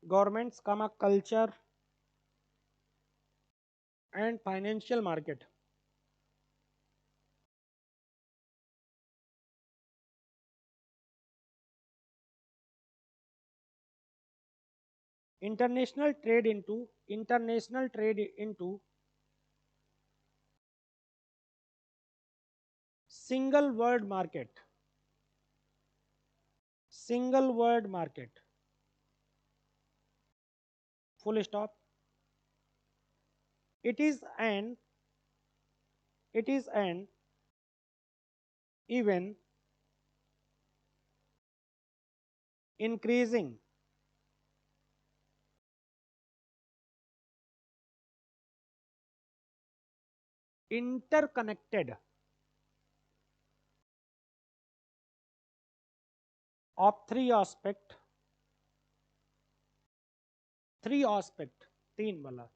governments, culture and financial market. International trade into single world market. Single world market. Full stop. It is an it is an even increasing interconnected of three aspect तीन वाला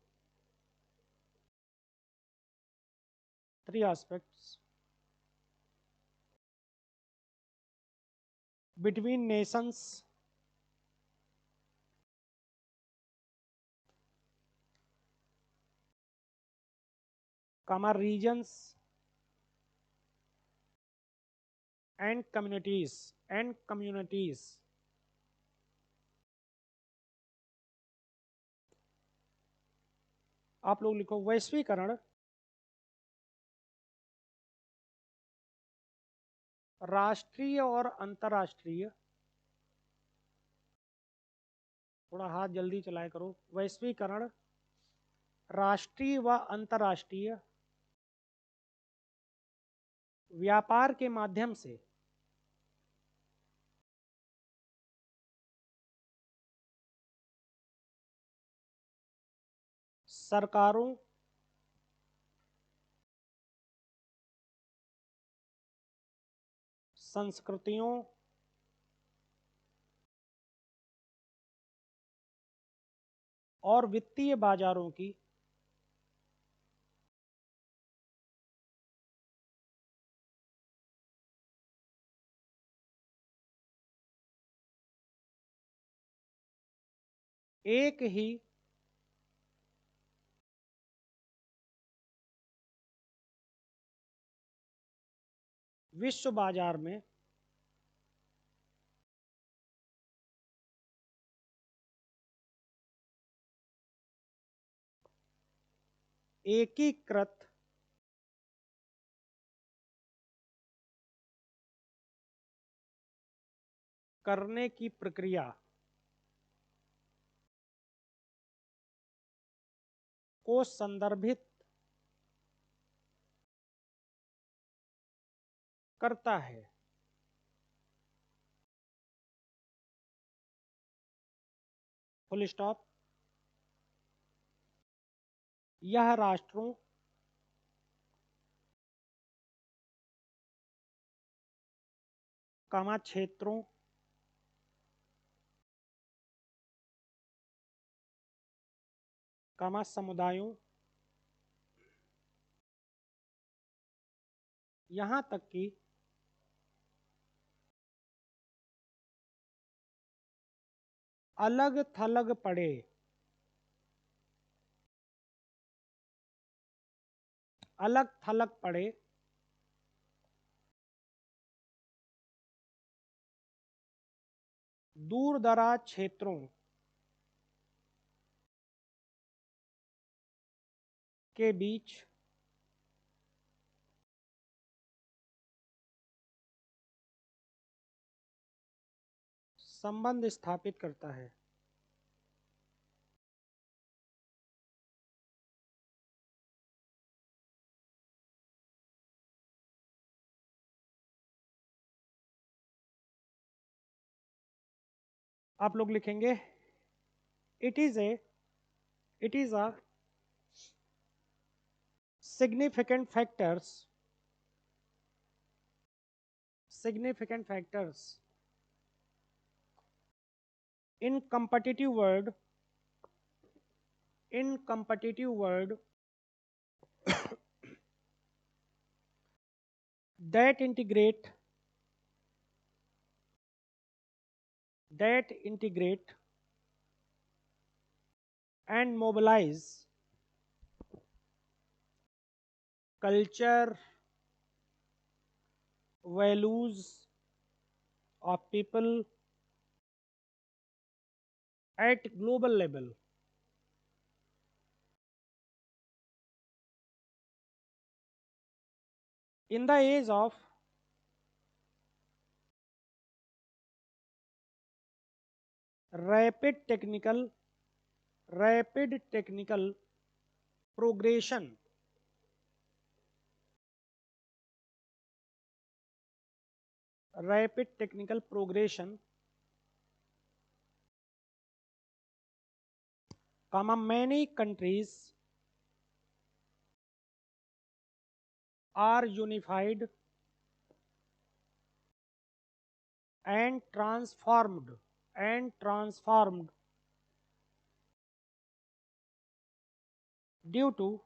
three aspects between nations, regions and communities. आप लोग लिखो वैश्वीकरण राष्ट्रीय और अंतर्राष्ट्रीय, थोड़ा हाथ जल्दी चलाया करो, वैश्वीकरण राष्ट्रीय व अंतर्राष्ट्रीय व्यापार के माध्यम से सरकारों, संस्कृतियों और वित्तीय बाजारों की एक ही विश्व बाजार में एकीकृत करने की प्रक्रिया को संदर्भित करता है। Full stop. यह राष्ट्रों, क्षेत्रों, समुदायों, यहाँ तक कि अलग थलग पड़े दूर दराज क्षेत्रों के बीच संबंध स्थापित करता है। आप लोग लिखेंगे it is a significant factors in competitive world that integrate and mobilize culture, values of people at global level. In the age of rapid technical progression, rapid technical progression, many countries are unified and transformed due to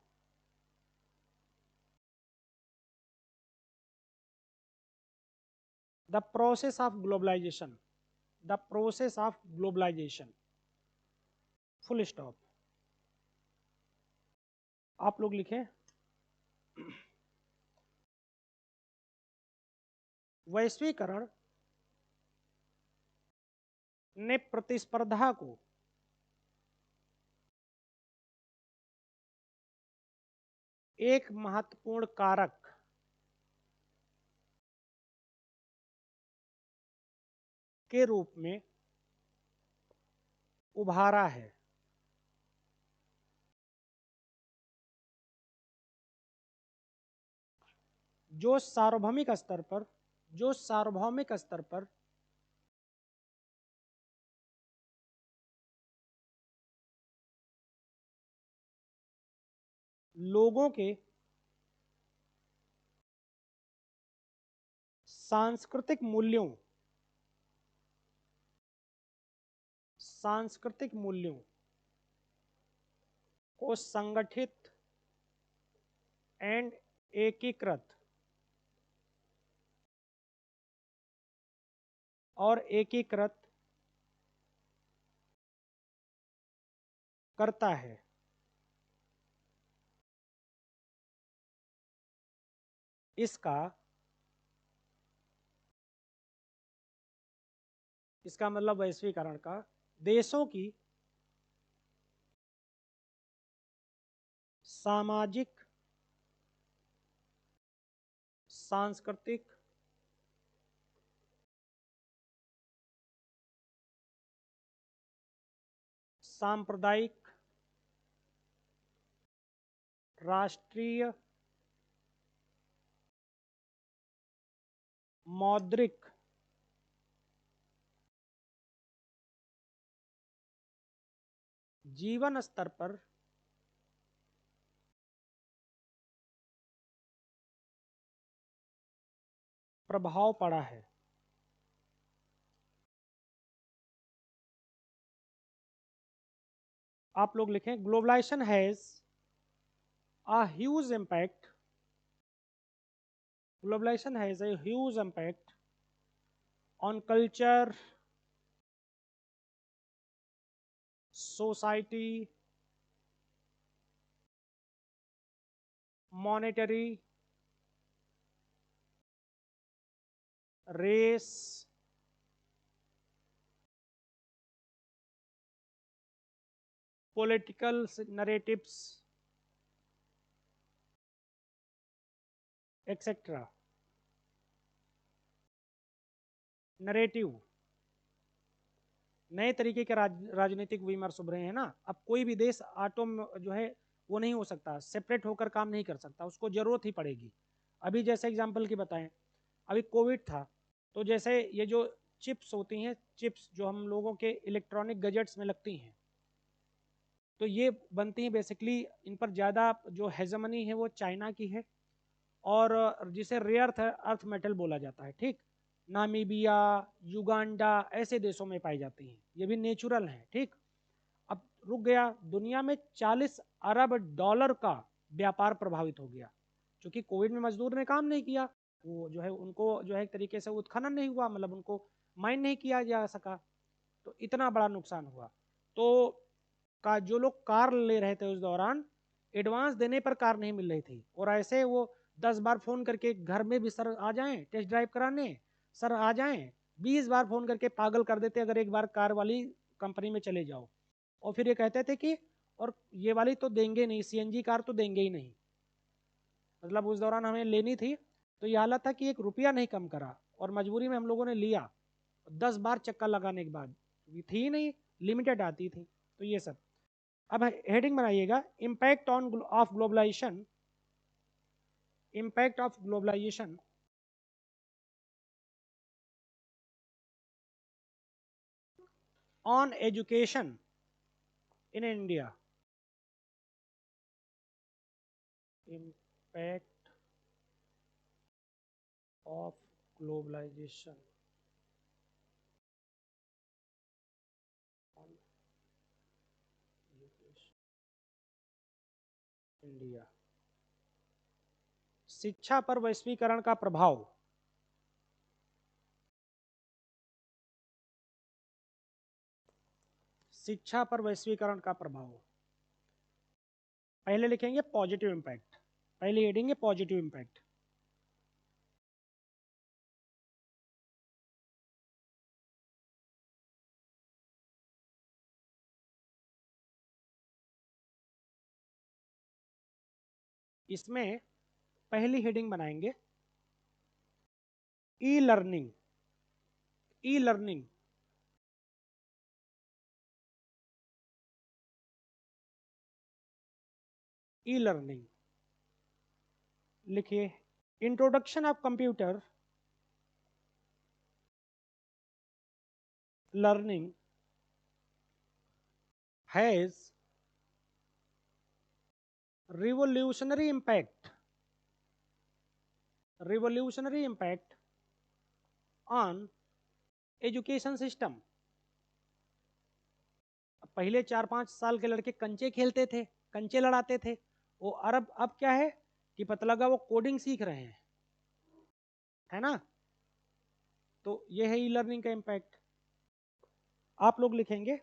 the process of globalization, the process of globalization, full stop. आप लोग लिखें वैश्वीकरण ने प्रतिस्पर्धा को एक महत्वपूर्ण कारक के रूप में उभारा है। जो सार्वभौमिक स्तर पर लोगों के सांस्कृतिक मूल्यों को संगठित एंड एकीकृत करता है। इसका मतलब वैश्वीकरण का देशों की सामाजिक, सांस्कृतिक, सांप्रदायिक, राष्ट्रीय, मौद्रिक, जीवन स्तर पर प्रभाव पड़ा है। आप लोग लिखें globalization has a huge impact, globalization has a huge impact on culture, society, monetary, race, political narratives, etc. Narrative, नए तरीके के राजनीतिक विमर्श उभरे हैं ना। अब कोई भी देश जो है वो नहीं हो सकता, सेपरेट होकर काम नहीं कर सकता, उसको जरूरत ही पड़ेगी। अभी जैसे एग्जांपल की बताएं, अभी कोविड था, तो जैसे ये जो चिप्स होती हैं, चिप्स जो हम लोगों के इलेक्ट्रॉनिक गैजेट्स में लगती हैं, तो ये बनती हैं बेसिकली, इन पर ज़्यादा जो हेजमनी है वो चाइना की है, और जिसे रेयर अर्थ मेटल बोला जाता है, ठीक। नामीबिया, युगांडा ऐसे देशों में पाई जाती हैं, ये भी नेचुरल हैं, ठीक। अब रुक गया, दुनिया में 40 अरब डॉलर का व्यापार प्रभावित हो गया, क्योंकि कोविड में मजदूर ने काम नहीं किया, वो जो है उनको जो है एक तरीके से उत्खनन नहीं हुआ, मतलब उनको माइन नहीं किया जा सका, तो इतना बड़ा नुकसान हुआ। तो का जो लोग कार ले रहे थे उस दौरान एडवांस देने पर कार नहीं मिल रही थी, और ऐसे वो 10 बार फोन करके घर में भी सर आ जाएं टेस्ट ड्राइव कराने, सर आ जाएं, 20 बार फोन करके पागल कर देते अगर एक बार कार वाली कंपनी में चले जाओ। और फिर ये कहते थे कि और ये वाली तो देंगे नहीं, सीएनजी कार तो देंगे ही नहीं। मतलब उस दौरान हमें लेनी थी, तो ये हालत था कि 1 रुपया नहीं कम करा, और मजबूरी में हम लोगों ने लिया 10 बार चक्कर लगाने के बाद, थी नहीं, लिमिटेड आती थी। तो ये सब। अब हेडिंग बनाइएगा, impact on of globalization, impact of globalization on education in India, impact of globalization on education India, शिक्षा पर वैश्वीकरण का प्रभाव। शिक्षा पर वैश्वीकरण का प्रभाव, पहले लिखेंगे पॉजिटिव इम्पैक्ट, पहले हेडिंग है पॉजिटिव इम्पैक्ट। इसमें पहली हेडिंग बनाएंगे e learning, e learning, e learning लिखिए, introduction of computer learning has revolutionary impact, revolutionary impact on education system। पहले 4-5 साल के लड़के कंचे खेलते थे, कंचे लड़ाते थे, वो अब क्या है कि पता लगा वो कोडिंग सीख रहे हैं, है ना। तो ये है ई लर्निंग का इम्पैक्ट। आप लोग लिखेंगे,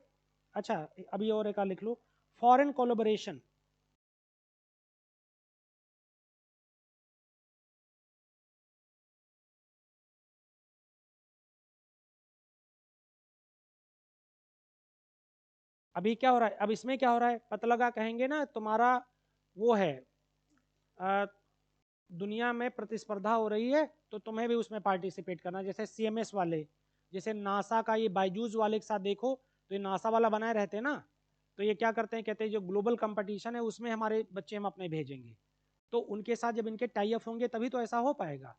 अच्छा अभी और एक लिख लो, फॉरेन कोलैबोरेशन, अभी क्या हो रहा है, अब इसमें क्या हो रहा है पता लगा, कहेंगे ना तुम्हारा वो है दुनिया में प्रतिस्पर्धा हो रही है तो तुम्हें भी उसमें पार्टिसिपेट करना, जैसे सीएमएस वाले, जैसे नासा का ये बायजूस वाले के साथ देखो, तो ये नासा वाला बनाए रहते ना, तो ये क्या करते हैं, कहते हैं जो ग्लोबल कंपटीशन है उसमें हमारे बच्चे हम अपने भेजेंगे, तो उनके साथ जब इनके टाई अप होंगे तभी तो ऐसा हो पाएगा।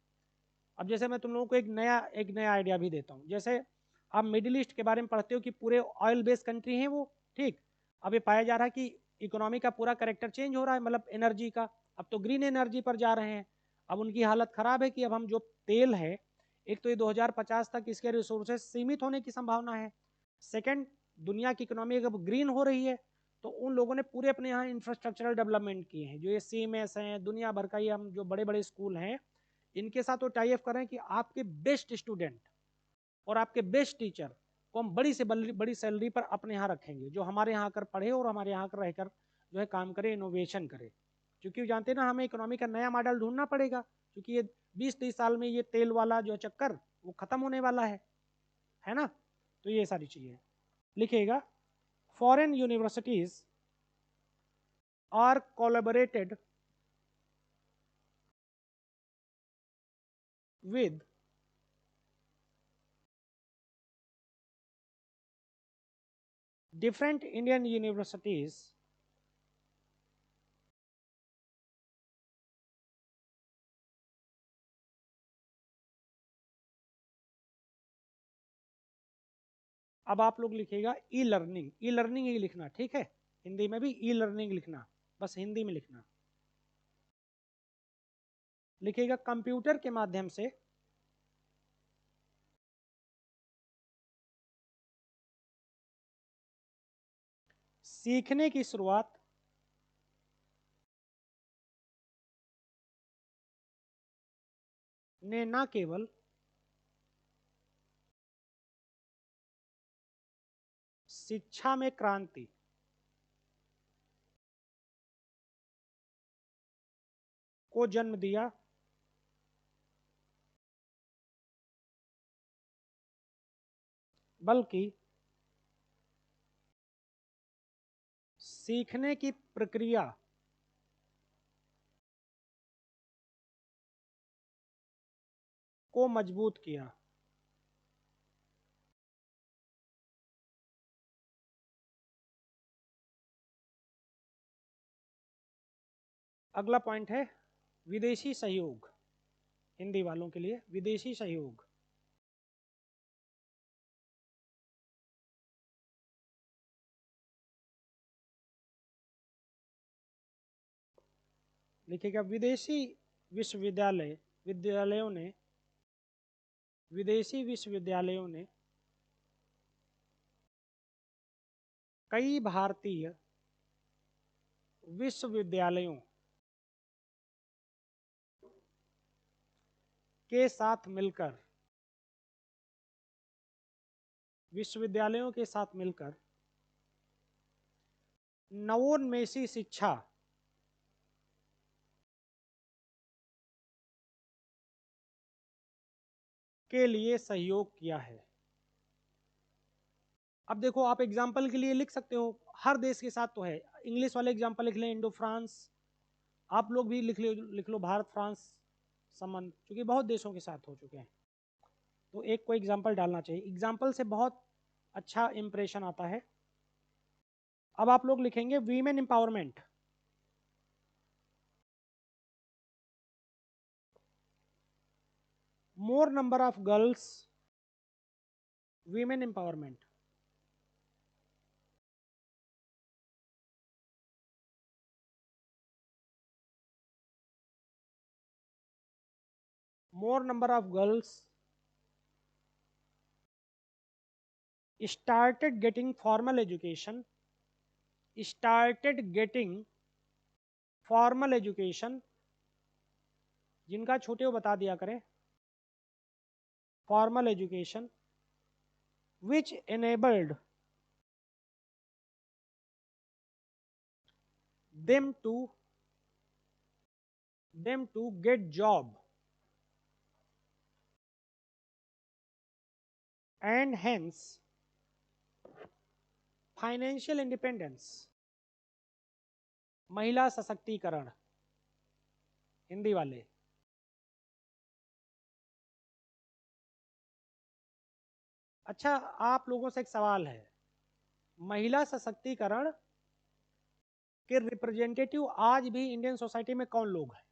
अब जैसे मैं तुम लोगों को एक नया आइडिया भी देता हूँ, जैसे आप मिडिल ईस्ट के बारे में पढ़ते हो कि पूरे ऑयल बेस्ड कंट्री हैं वो, ठीक। अब ये पाया जा रहा है कि इकोनॉमी का पूरा करेक्टर चेंज हो रहा है, मतलब एनर्जी का, अब तो ग्रीन एनर्जी पर जा रहे हैं। अब उनकी हालत खराब है कि अब हम जो तेल है, एक तो ये 2050 तक इसके रिसोर्सेज सीमित होने की संभावना है, सेकंड दुनिया की इकोनॉमी अगर ग्रीन हो रही है तो उन लोगों ने पूरे अपने यहाँ इंफ्रास्ट्रक्चरल डेवलपमेंट किए हैं, जो ये सीएमएस हैं, दुनिया भर का ये हम जो बड़े बड़े स्कूल हैं, इनके साथ वो टाई अप करें कि आपके बेस्ट स्टूडेंट और आपके बेस्ट टीचर को हम बड़ी से बड़ी सैलरी पर अपने यहाँ रखेंगे, जो हमारे यहाँ आकर पढ़े और हमारे यहाँ आकर रहकर जो है काम करे, इनोवेशन करे। क्योंकि जानते हैं ना हमें इकोनॉमी का नया मॉडल ढूंढना पड़ेगा, क्योंकि ये 20-30 साल में ये तेल वाला जो चक्कर वो खत्म होने वाला है ना। तो ये सारी चीजें लिखिएगा, foreign universities are collaborated with different Indian universities अब आप लोग लिखिएगा ई लर्निंग, ई लर्निंग ही लिखना, ठीक है, हिंदी में भी ई लर्निंग लिखना, बस हिंदी में लिखना। लिखिएगा कंप्यूटर के माध्यम से सीखने की शुरुआत ने न केवल शिक्षा में क्रांति को जन्म दिया, बल्कि सीखने की प्रक्रिया को मजबूत किया। अगला पॉइंट है विदेशी सहयोग। हिंदी वालों के लिए विदेशी सहयोग। लिखिएगा विदेशी विश्वविद्यालय विद्यालयों ने विदेशी विश्वविद्यालयों ने कई भारतीय विश्वविद्यालयों के साथ मिलकर नवोन्मेषी शिक्षा के लिए सहयोग किया है। अब देखो आप एग्जाम्पल के लिए लिख सकते हो, हर देश के साथ तो है। इंग्लिश वाले एग्जाम्पल लिख लें, इंडो फ्रांस। आप लोग भी लिख लो भारत फ्रांस संबंध, क्योंकि बहुत देशों के साथ हो चुके हैं। तो एक कोई एग्जाम्पल डालना चाहिए, एग्जाम्पल से बहुत अच्छा इंप्रेशन आता है। अब आप लोग लिखेंगे women empowerment. More number of girls, women empowerment. more number of girls started getting formal education जिनका छोटे वो बता दिया करें, formal education which enabled them to get job and hence financial independence. महिला सशक्तिकरण। हिंदी वाले अच्छा, आप लोगों से एक सवाल है, महिला सशक्तिकरण के रिप्रेजेंटेटिव आज भी इंडियन सोसाइटी में कौन लोग हैं?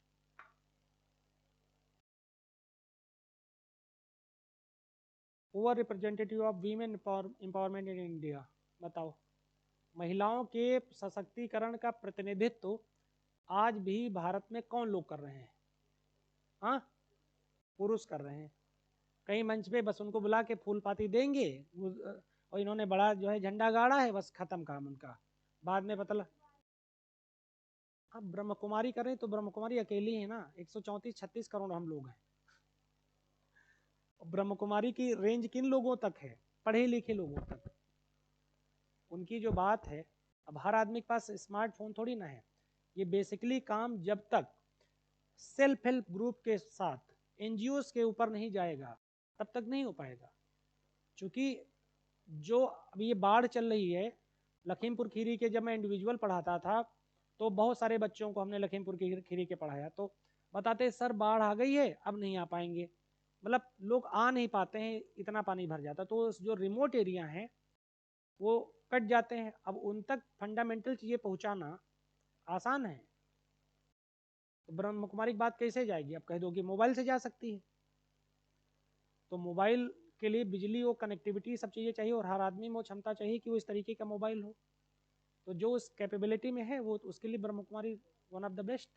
Over representative of women empowerment in India, बताओ। महिलाओं के सशक्तिकरण का प्रतिनिधित्व आज भी भारत में कौन लोग कर रहे हैं? हाँ, पुरुष कर रहे हैं। कहीं मंच पे बस उनको बुला के फूल पाती देंगे और इन्होंने बड़ा जो है झंडा गाड़ा है, बस खत्म काम उनका। बाद में पता अब ब्रह्म कुमारी कर रहे हैं तो ब्रह्म कुमारी अकेली है ना, 134-36 करोड़ हम लोग हैं। ब्रह्म कुमारी की रेंज किन लोगों तक है? पढ़े लिखे लोगों तक। उनकी जो बात है, अब हर आदमी के पास स्मार्टफोन थोड़ी ना है। ये बेसिकली काम जब तक सेल्फ हेल्प ग्रुप के साथ एनजीओ के ऊपर नहीं जाएगा तब तक नहीं हो पाएगा। क्योंकि जो अभी ये बाढ़ चल रही है, लखीमपुर खीरी के जब मैं इंडिविजुअल पढ़ाता था तो बहुत सारे बच्चों को हमने लखीमपुर खीरी के पढ़ाया, तो बताते सर बाढ़ आ गई है अब नहीं आ पाएंगे। मतलब लोग आ नहीं पाते हैं, इतना पानी भर जाता। तो जो रिमोट एरिया हैं वो कट जाते हैं। अब उन तक फंडामेंटल चीज़ें पहुंचाना आसान है। तो ब्रह्म कुमारी की बात कैसे जाएगी? आप कह दो कि मोबाइल से जा सकती है, तो मोबाइल के लिए बिजली और कनेक्टिविटी सब चीज़ें चाहिए, और हर आदमी में वो क्षमता चाहिए कि वो इस तरीके का मोबाइल हो। तो जो उस कैपेबिलिटी में है वो उसके लिए Brahma Kumari one of the best.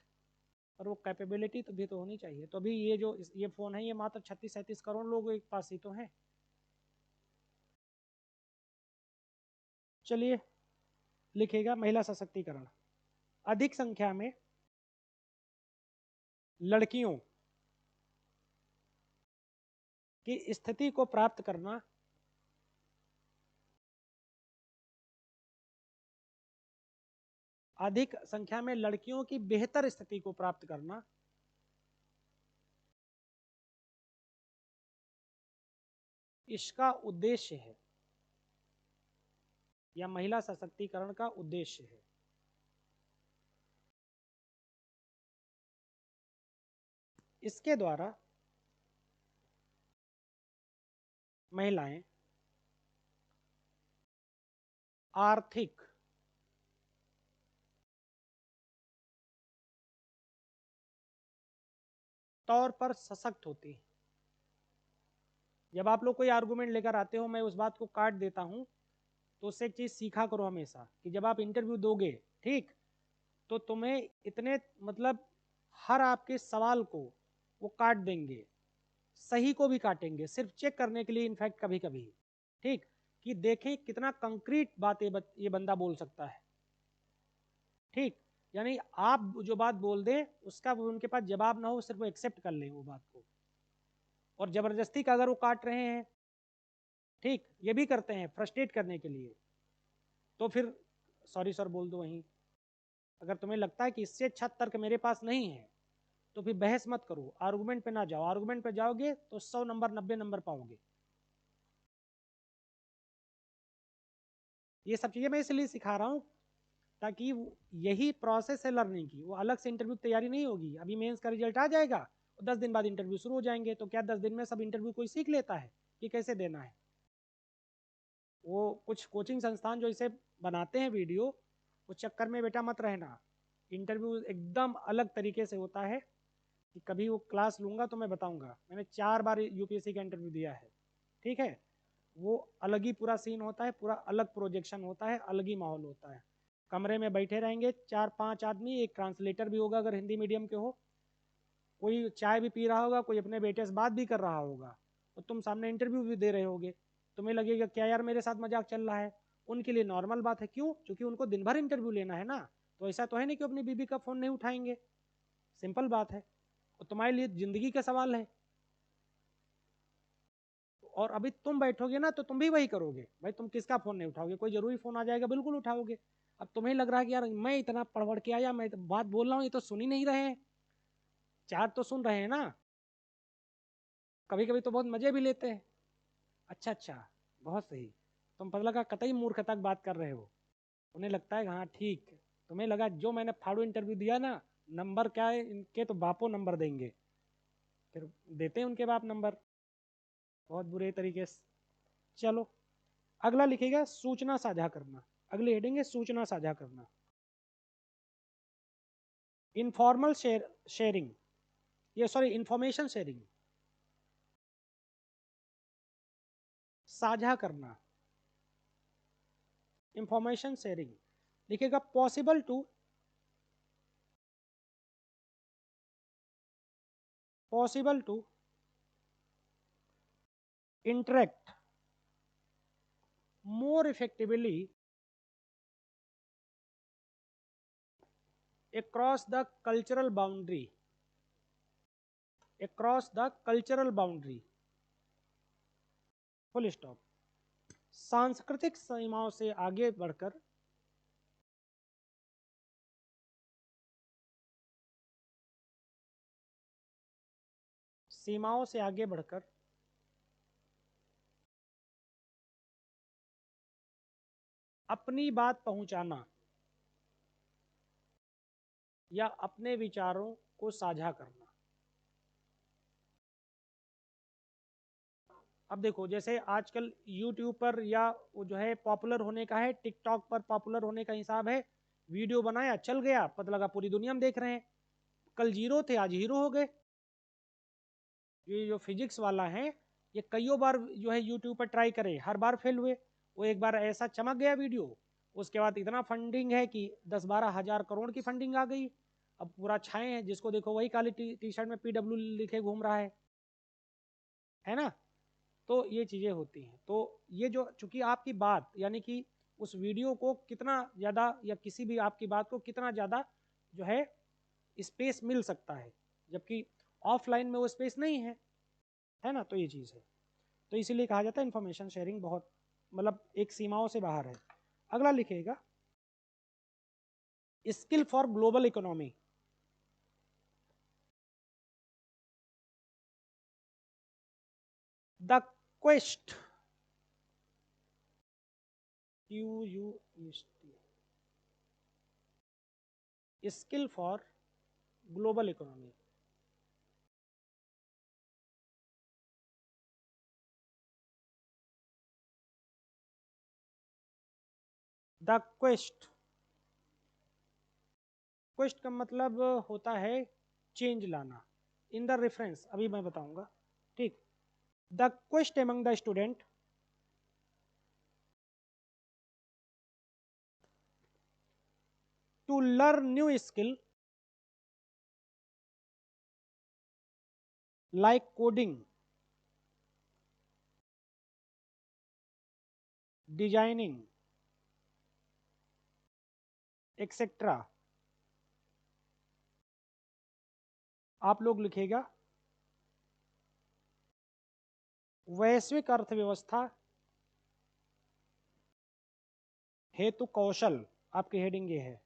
और वो कैपेबिलिटी तो भी तो होनी चाहिए। तो अभी ये जो ये फ़ोन है ये मात्र 36-37 करोड़ लोगों के पास ही तो है। चलिए लिखेगा महिला सशक्तिकरण। अधिक संख्या में लड़कियों की स्थिति को प्राप्त करना, अधिक संख्या में लड़कियों की बेहतर स्थिति को प्राप्त करना इसका उद्देश्य है या महिला सशक्तिकरण का उद्देश्य है। इसके द्वारा महिलाएं आर्थिक तौर पर सशक्त होती हैं। जब आप लोग कोई आर्गुमेंट लेकर आते हो, मैं उस बात को काट देता हूं, तो उससे एक चीज सीखा करो हमेशा कि जब आप इंटरव्यू दोगे, ठीक, तो तुम्हें इतने मतलब हर आपके सवाल को वो काट देंगे, सही को भी काटेंगे, सिर्फ चेक करने के लिए इनफैक्ट कभी कभी, ठीक, कि देखें कितना कंक्रीट बात ये बंदा बोल सकता है, ठीक। यानी आप जो बात बोल दें उसका उनके पास जवाब ना हो, सिर्फ वो एक्सेप्ट कर लें वो बात को, और जबरदस्ती का अगर वो काट रहे हैं, ठीक, ये भी करते हैं फ्रस्ट्रेट करने के लिए, तो फिर सॉरी सर बोल दो वहीं। अगर तुम्हें लगता है कि इससे अच्छा तर्क मेरे पास नहीं है तो फिर बहस मत करो, आर्गुमेंट पे ना जाओ। आर्गुमेंट पे जाओगे तो 100 नंबर 90 नंबर पाओगे। ये सब चीज़ें मैं इसलिए सिखा रहा हूँ ताकि यही प्रोसेस है लर्निंग की, वो अलग से इंटरव्यू की तैयारी नहीं होगी। अभी मेंस का रिजल्ट आ जाएगा और 10 दिन बाद इंटरव्यू शुरू हो जाएंगे, तो क्या 10 दिन में सब इंटरव्यू कोई सीख लेता है कि कैसे देना है? वो कुछ कोचिंग संस्थान जो इसे बनाते हैं वीडियो, उस चक्कर में बेटा मत रहना। इंटरव्यू एकदम अलग तरीके से होता है, कि कभी वो क्लास लूंगा तो मैं बताऊंगा। मैंने 4 बार यूपीएससी का इंटरव्यू दिया है, ठीक है। वो अलग ही पूरा सीन होता है, पूरा अलग प्रोजेक्शन होता है, अलग ही माहौल होता है। कमरे में बैठे रहेंगे 4-5 आदमी, एक ट्रांसलेटर भी होगा अगर हिंदी मीडियम के हो, कोई चाय भी पी रहा होगा, कोई अपने बेटे से बात भी कर रहा होगा, और तुम सामने इंटरव्यू भी दे रहे होगे। तुम्हें लगेगा क्या यार मेरे साथ मजाक चल रहा है, उनके लिए नॉर्मल बात है। क्यों? क्योंकि उनको दिन भर इंटरव्यू लेना है ना, तो ऐसा तो है नहीं कि अपनी बीबी का फ़ोन नहीं उठाएंगे, सिंपल बात है। और तुम्हारे लिए ज़िंदगी का सवाल है, और अभी तुम बैठोगे ना तो तुम भी वही करोगे भाई। तुम किसका फ़ोन नहीं उठाओगे? कोई ज़रूरी फ़ोन आ जाएगा, बिल्कुल उठाओगे। अब तुम्हें लग रहा है कि यार मैं इतना पढ़ पढ़ के आया, मैं तो बात बोल रहा हूँ, ये तो सुन ही नहीं रहे हैं। 4 तो सुन रहे हैं ना, कभी कभी तो बहुत मज़े भी लेते हैं। अच्छा अच्छा, बहुत सही। तुम पता लगा कतई मूर्खता की बात कर रहे हो, उन्हें लगता है हाँ ठीक। तुम्हें लगा जो मैंने फाड़ू इंटरव्यू दिया ना, नंबर क्या है इनके, तो बापो नंबर देंगे, फिर देते हैं उनके बाप नंबर, बहुत बुरे तरीके से। चलो अगला लिखेगा सूचना साझा करना। अगली हेडिंग है सूचना साझा करना। इनफॉर्मल शेयरिंग, ये सॉरी इंफॉर्मेशन शेयरिंग, साझा करना, इंफॉर्मेशन शेयरिंग। लिखेगा possible to interact more effectively across the cultural boundary, across the cultural boundary, full stop. सांस्कृतिक सीमाओं से आगे बढ़कर, सीमाओं से आगे बढ़कर अपनी बात पहुंचाना या अपने विचारों को साझा करना। अब देखो जैसे आजकल यूट्यूब पर या वो जो है पॉपुलर होने का है, टिकटॉक पर पॉपुलर होने का हिसाब है, वीडियो बनाया चल गया, पता लगा पूरी दुनिया में देख रहे हैं। कल जीरो थे आज हीरो हो गए। ये जो फिजिक्स वाला है, ये कईयों बार जो है यूट्यूब पर ट्राई करे, हर बार फेल हुए। वो एक बार ऐसा चमक गया वीडियो, उसके बाद इतना फंडिंग है कि 10-12 हज़ार करोड़ की फंडिंग आ गई। अब पूरा छाए हैं, जिसको देखो वही काली टी शर्ट में PW लिखे घूम रहा है ना। तो ये चीज़ें होती हैं। तो ये जो चूंकि आपकी बात यानी कि उस वीडियो को कितना ज़्यादा या किसी भी आपकी बात को कितना ज़्यादा जो है स्पेस मिल सकता है, जबकि ऑफलाइन में वो स्पेस नहीं है ना। तो ये चीज़ है, तो इसीलिए कहा जाता है इंफॉर्मेशन शेयरिंग बहुत मतलब एक सीमाओं से बाहर है। अगला लिखिएगा skill for global economy. The quest, QUEST, skill for global economy. The quest, quest का मतलब होता है चेंज लाना। इन द रेफरेंस, अभी मैं बताऊंगा, ठीक। The quest among the student to learn new skill like coding, designing, etc. आप लोग लिखेगा वैश्विक अर्थव्यवस्था हेतु कौशल, आपकी हेडिंग ये है।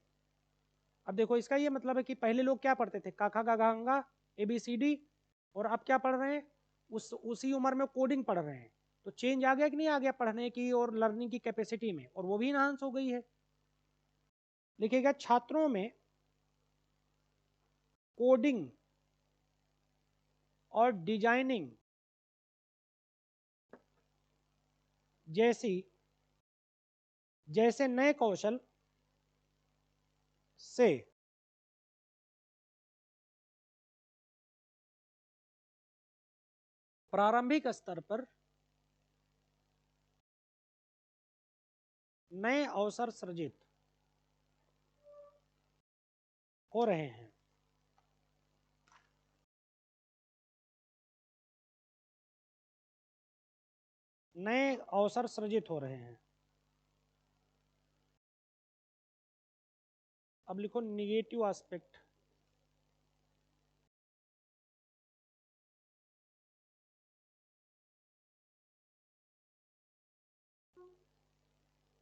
अब देखो इसका ये मतलब है कि पहले लोग क्या पढ़ते थे, काखा गाघा ABCD, और अब क्या पढ़ रहे हैं, उसी उम्र में कोडिंग पढ़ रहे हैं। तो चेंज आ गया कि नहीं आ गया पढ़ने की और लर्निंग की कैपेसिटी में, और वो भी इनहांस हो गई है। लिखेगा छात्रों में कोडिंग और डिजाइनिंग जैसे नए कौशल से प्रारंभिक स्तर पर नए अवसर सृजित हो रहे हैं। नए अवसर सृजित हो रहे हैं। अब लिखो निगेटिव एस्पेक्ट,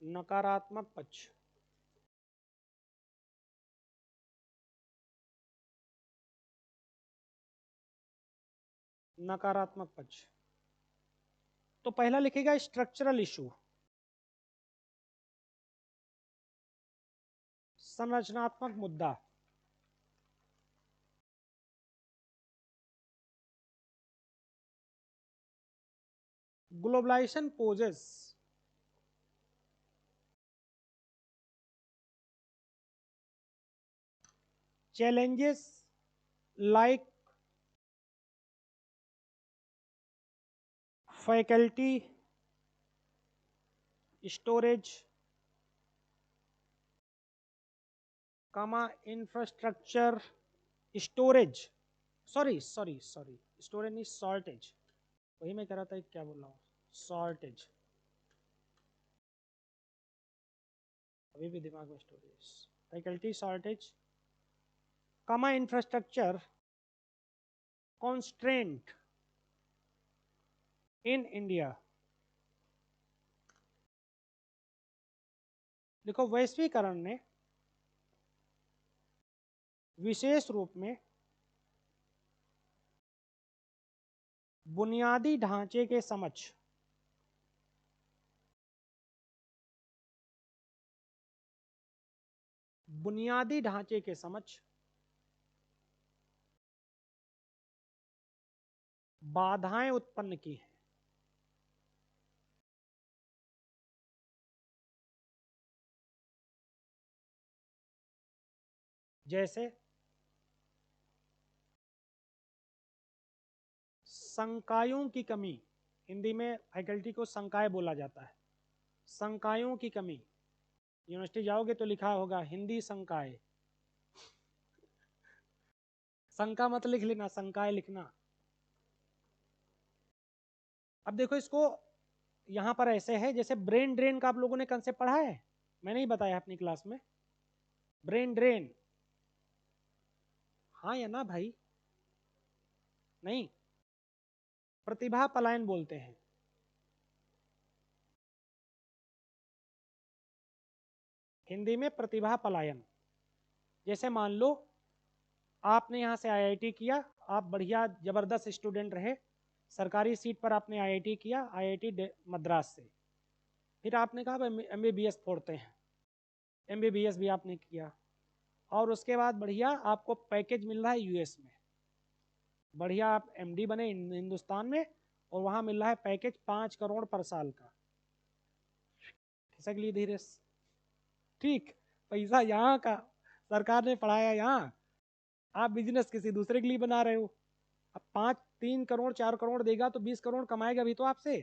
नकारात्मक पक्ष। नकारात्मक पक्ष, तो पहला लिखेगा स्ट्रक्चरल इशू, संरचनात्मक मुद्दा। Globalization poses challenges like faculty storage, infrastructure storage, sorry storage नहीं, शॉर्टेज, वही मैं कह रहा था, क्या बोल रहा हूँ, शॉर्टेज, अभी भी दिमाग में storage, faculty shortage, infrastructure constraint in India. देखो वैश्वीकरण ने विशेष रूप में बुनियादी ढांचे के समक्ष बुनियादी ढांचे के समक्ष बाधाएं उत्पन्न की हैं। जैसे संकायों की कमी, हिंदी में फैकल्टी को संकाय बोला जाता है, संकायों की कमी। यूनिवर्सिटी जाओगे तो लिखा होगा हिंदी संकाय, संका मत लिख लेना, संकाय लिखना। अब देखो इसको यहां पर ऐसे है, जैसे ब्रेन ड्रेन का आप लोगों ने कंसेप्ट पढ़ा है, मैंने ही बताया अपनी क्लास में, ब्रेन ड्रेन, हाँ या ना भाई, नहीं, प्रतिभा पलायन बोलते हैं। हिंदी में प्रतिभा पलायन। जैसे मान लो आपने यहाँ से IIT किया, आप बढ़िया जबरदस्त स्टूडेंट रहे, सरकारी सीट पर आपने आईआईटी किया, आईआईटी मद्रास से, फिर आपने कहा एमबीबीएस फोड़ते हैं, एमबीबीएस भी आपने किया, और उसके बाद बढ़िया आपको पैकेज मिल रहा है यूएस में, बढ़िया आप एमडी बने हिंदुस्तान में, और वहाँ मिल रहा है पैकेज 5 करोड़ पर साल का। खिसक ली धीरे, ठीक, पैसा यहाँ का, सरकार ने पढ़ाया यहाँ, आप बिजनेस किसी दूसरे के लिए बना रहे हो। अब 3 करोड़ 4 करोड़ देगा तो 20 करोड़ कमाएगा भी तो आपसे,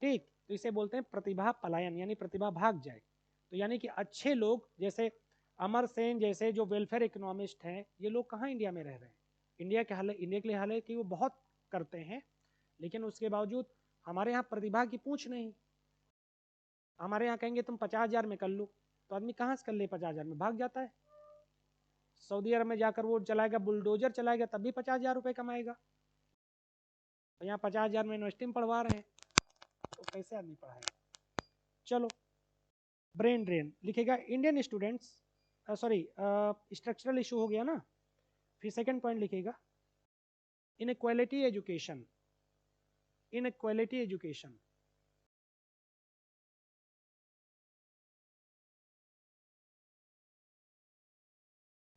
ठीक। तो इसे बोलते हैं प्रतिभा पलायन, यानी प्रतिभा भाग जाए। तो यानी कि अच्छे लोग जैसे अमर सेन जैसे जो वेलफेयर इकोनॉमिस्ट हैं, ये लोग कहाँ इंडिया में रह रहे हैं। इंडिया के लिए हाल है कि वो बहुत करते हैं, लेकिन उसके बावजूद हमारे यहाँ प्रतिभा की पूछ नहीं। हमारे यहाँ कहेंगे तुम 50,000 में कर लो, तो आदमी कहाँ से कर ले, 50,000 में भाग जाता है। सऊदी अरब में जाकर वो चलाएगा, बुलडोजर चलाएगा, तब भी 50,000 रुपये कमाएगा। तो यहाँ 50,000 में यूनिवर्सिटी में पढ़वा रहे हैं, तो कैसे आदमी पढ़ाएगा। चलो, ब्रेन ड्रेन लिखेगा Indian students, sorry structural issue हो गया ना। फिर सेकंड पॉइंट लिखेगा इनइक्वालिटी एजुकेशन, इनइक्वालिटी एजुकेशन,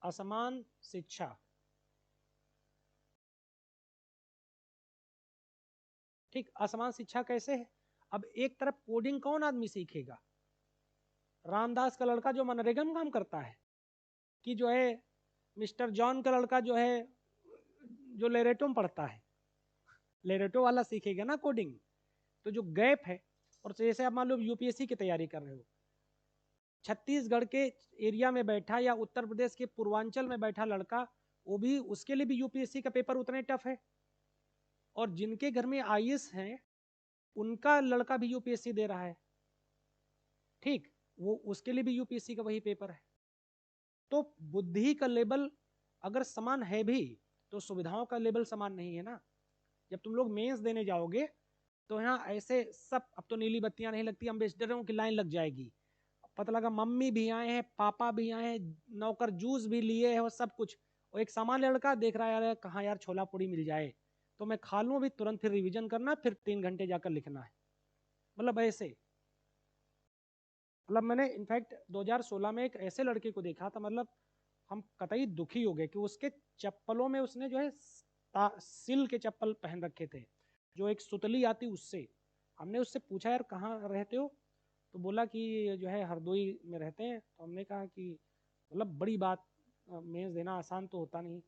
असमान शिक्षा। ठीक, असमान शिक्षा कैसे है। अब एक तरफ कोडिंग कौन आदमी सीखेगा, रामदास का लड़का जो मनरेगा में काम करता है, कि जो है मिस्टर जॉन का लड़का जो है जो लेरेटो में पढ़ता है, लेरेटो वाला सीखेगा ना कोडिंग। तो जो गैप है, और जैसे आप मान लो यूपीएससी की तैयारी कर रहे हो, छत्तीसगढ़ के एरिया में बैठा या उत्तर प्रदेश के पूर्वांचल में बैठा लड़का, वो भी, उसके लिए भी यूपीएससी का पेपर उतने टफ है। और जिनके घर में आईएएस हैं, उनका लड़का भी यूपीएससी दे रहा है, ठीक, वो उसके लिए भी यूपीएससी का वही पेपर है। तो बुद्धि का लेवल अगर समान है भी, तो सुविधाओं का लेवल समान नहीं है ना। जब तुम लोग मेंस देने जाओगे तो यहाँ ऐसे सब, अब तो नीली बत्तियां नहीं लगती, अम्बेसडरों की लाइन लग जाएगी। पता लगा मम्मी भी आए हैं, पापा भी आए हैं, नौकर जूस भी लिए हैं, और सब कुछ। और एक सामान्य लड़का देख रहा है, यार कहाँ यार छोला पूड़ी मिल जाए तो मैं खा लूँ अभी तुरंत, फिर रिवीजन करना, फिर 3 घंटे जाकर लिखना है। मतलब ऐसे, मतलब मैंने इनफैक्ट 2016 में एक ऐसे लड़के को देखा था, मतलब हम कतई दुखी हो गए कि उसके चप्पलों में उसने जो है सिल के चप्पल पहन रखे थे, जो एक सुतली आती उससे। हमने उससे पूछा यार कहाँ रहते हो, तो बोला कि जो है हरदोई में रहते हैं। तो हमने कहा कि मतलब बड़ी बात, मेंस देना आसान तो होता नहीं।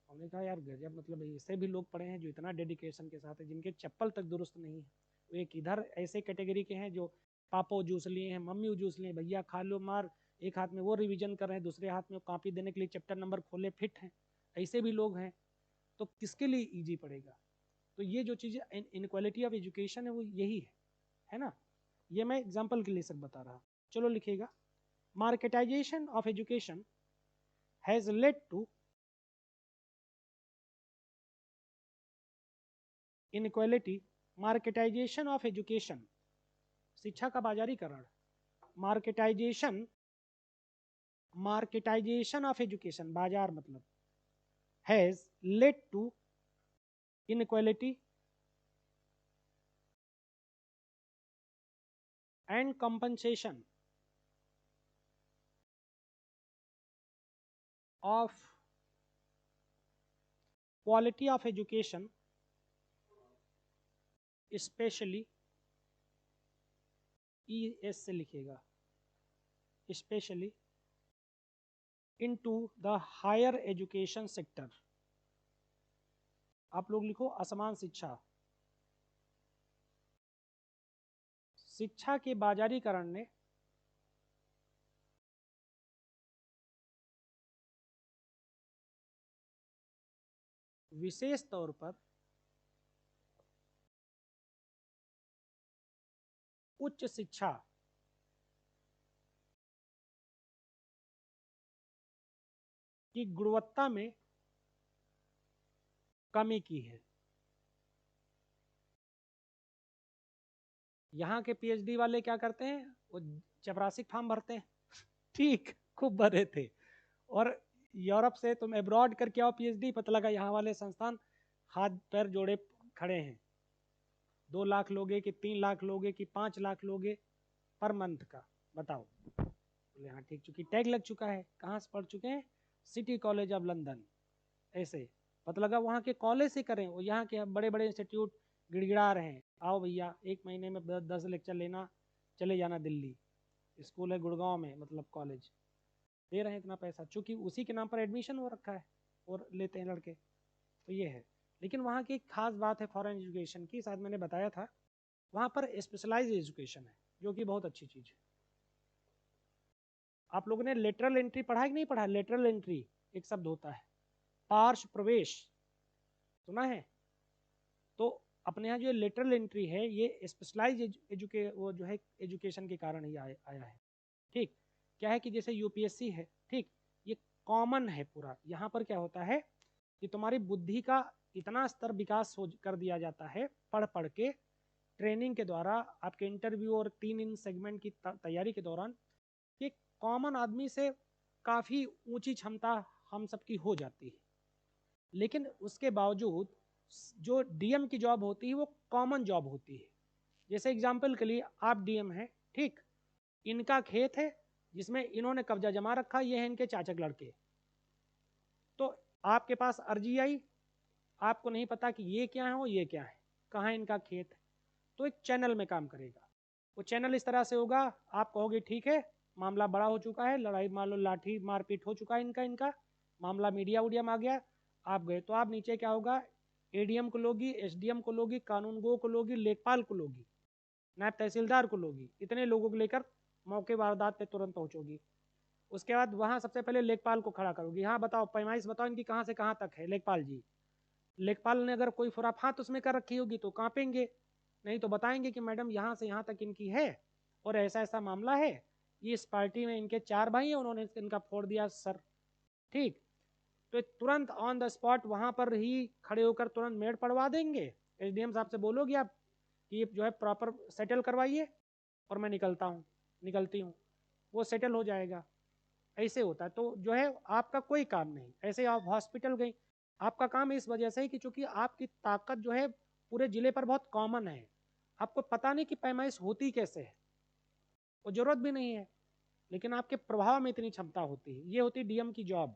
हमने कहा यार गजब, मतलब ऐसे भी लोग पढ़े हैं जो इतना डेडिकेशन के साथ है, जिनके चप्पल तक दुरुस्त नहीं है। तो एक इधर ऐसे कैटेगरी के हैं जो पापो जूस लिए हैं, मम्मी जूस लिए, भैया खा लो मार, एक हाथ में वो रिवीजन कर रहे हैं, दूसरे हाथ में वो कॉपी देने के लिए चैप्टर नंबर खोले फिट हैं। ऐसे भी लोग हैं, तो किसके लिए ईजी पड़ेगा। तो ये जो चीज़ें इनक्वालिटी ऑफ एजुकेशन है वो यही है ना। ये मैं एग्जाम्पल के लिए सब बता रहा। चलो लिखेगा marketisation of education has led to inequality, marketisation of education, शिक्षा का बाजारीकरण, मार्केटाइजेशन, मार्केटाइजेशन ऑफ एजुकेशन, बाजार मतलब, has led to inequality and compensation of quality of education, especially ES से लिखेगा, especially into the higher education sector। आप लोग लिखो असमान शिक्षा, शिक्षा के बाजारीकरण ने विशेष तौर पर उच्च शिक्षा की गुणवत्ता में कमी की है। यहाँ के पीएचडी वाले क्या करते हैं, वो चपरासी फॉर्म भरते हैं, ठीक, खूब भरे थे। और यूरोप से तुम एब्रॉड करके आओ पीएचडी, पता लगा यहाँ वाले संस्थान हाथ पैर जोड़े खड़े हैं, 2 लाख लोगे कि 3 लाख लोगे कि 5 लाख लोगे पर मंथ का, बताओ। बोले हाँ ठीक, चूंकि टैग लग चुका है। कहाँ से पढ़ चुके हैं? City college of London. ऐसे पता लगा वहाँ के कॉलेज से करें, वो यहाँ के बड़े बड़े इंस्टीट्यूट गिड़गिड़ा रहे हैं, आओ भैया 1 महीने में 10 लेक्चर लेना, चले जाना दिल्ली, स्कूल है गुड़गांव में, मतलब कॉलेज दे रहे हैं इतना पैसा, चूंकि उसी के नाम पर एडमिशन हो रखा है और लेते हैं लड़के, तो ये है। लेकिन वहाँ की एक खास बात है फॉरेन एजुकेशन की, शायद मैंने बताया था, वहाँ पर स्पेशलाइज एजुकेशन है, जो कि बहुत अच्छी चीज़ है। आप लोगों ने लेटरल एंट्री पढ़ा है कि नहीं पढ़ा? लेटरल एंट्री एक शब्द होता है, पार्श्व प्रवेश, सुना है? तो अपने यहाँ जो लेटरल एंट्री है ये स्पेशलाइज वो जो है एजुकेशन के कारण ही आया है। ठीक, क्या है कि जैसे यूपीएससी है, ठीक, ये कॉमन है पूरा। यहाँ पर क्या होता है कि तुम्हारी बुद्धि का इतना स्तर विकास कर दिया जाता है पढ़ पढ़ के, ट्रेनिंग के द्वारा, आपके इंटरव्यू और 3 इन सेगमेंट की तैयारी के दौरान, कि कॉमन आदमी से काफ़ी ऊंची क्षमता हम सबकी हो जाती है। लेकिन उसके बावजूद जो डीएम की जॉब होती है वो कॉमन जॉब होती है। जैसे एग्जाम्पल के लिए आप डीएम हैं, ठीक, इनका खेत है जिसमें इन्होंने कब्जा जमा रखा, ये है इनके चाचा के लड़के, तो आपके पास अर्जी आई, आपको नहीं पता कि ये क्या है और ये क्या है, कहाँ इनका खेत है, तो एक चैनल में काम करेगा। वो चैनल इस तरह से होगा, आप कहोगे ठीक है मामला बड़ा हो चुका है, लड़ाई मान लो लाठी मारपीट हो चुका है इनका मामला मीडिया उडिया में आ गया, आप गए, तो आप नीचे क्या होगा, एडीएम को लोगी, एसडीएम को लोगी, कानून गो को लोगी, लेखपाल को लोगी, नायब तहसीलदार को लोगी, इतने लोगों को लेकर मौके वारदात पे तुरंत पहुंचोगी। उसके बाद वहां सबसे पहले लेखपाल को खड़ा करोगी, हाँ बताओ पैमाइश बताओ इनकी कहाँ से कहाँ तक है लेखपाल जी। लेखपाल ने अगर कोई खुराफात उसमें कर रखी होगी तो कांपेंगे, नहीं तो बताएंगे कि मैडम यहाँ से यहाँ तक इनकी है और ऐसा ऐसा मामला है, ये इस पार्टी में इनके 4 भाई हैं, उन्होंने इनका फोड़ दिया सर, ठीक, तो तुरंत ऑन द स्पॉट वहां पर ही खड़े होकर तुरंत मेड पड़वा देंगे। एसडीएम साहब से बोलोगे आप कि ये जो है प्रॉपर सेटल करवाइए और मैं निकलती हूँ, वो सेटल हो जाएगा। ऐसे होता है, तो जो है आपका कोई काम नहीं। ऐसे आप हॉस्पिटल गई, आपका काम इस वजह से है कि चूंकि आपकी ताकत जो है पूरे जिले पर बहुत कॉमन है, आपको पता नहीं कि पैमाइश होती कैसे है, वो जरूरत भी नहीं है, लेकिन आपके प्रभाव में इतनी क्षमता होती है, ये होती डीएम की जॉब।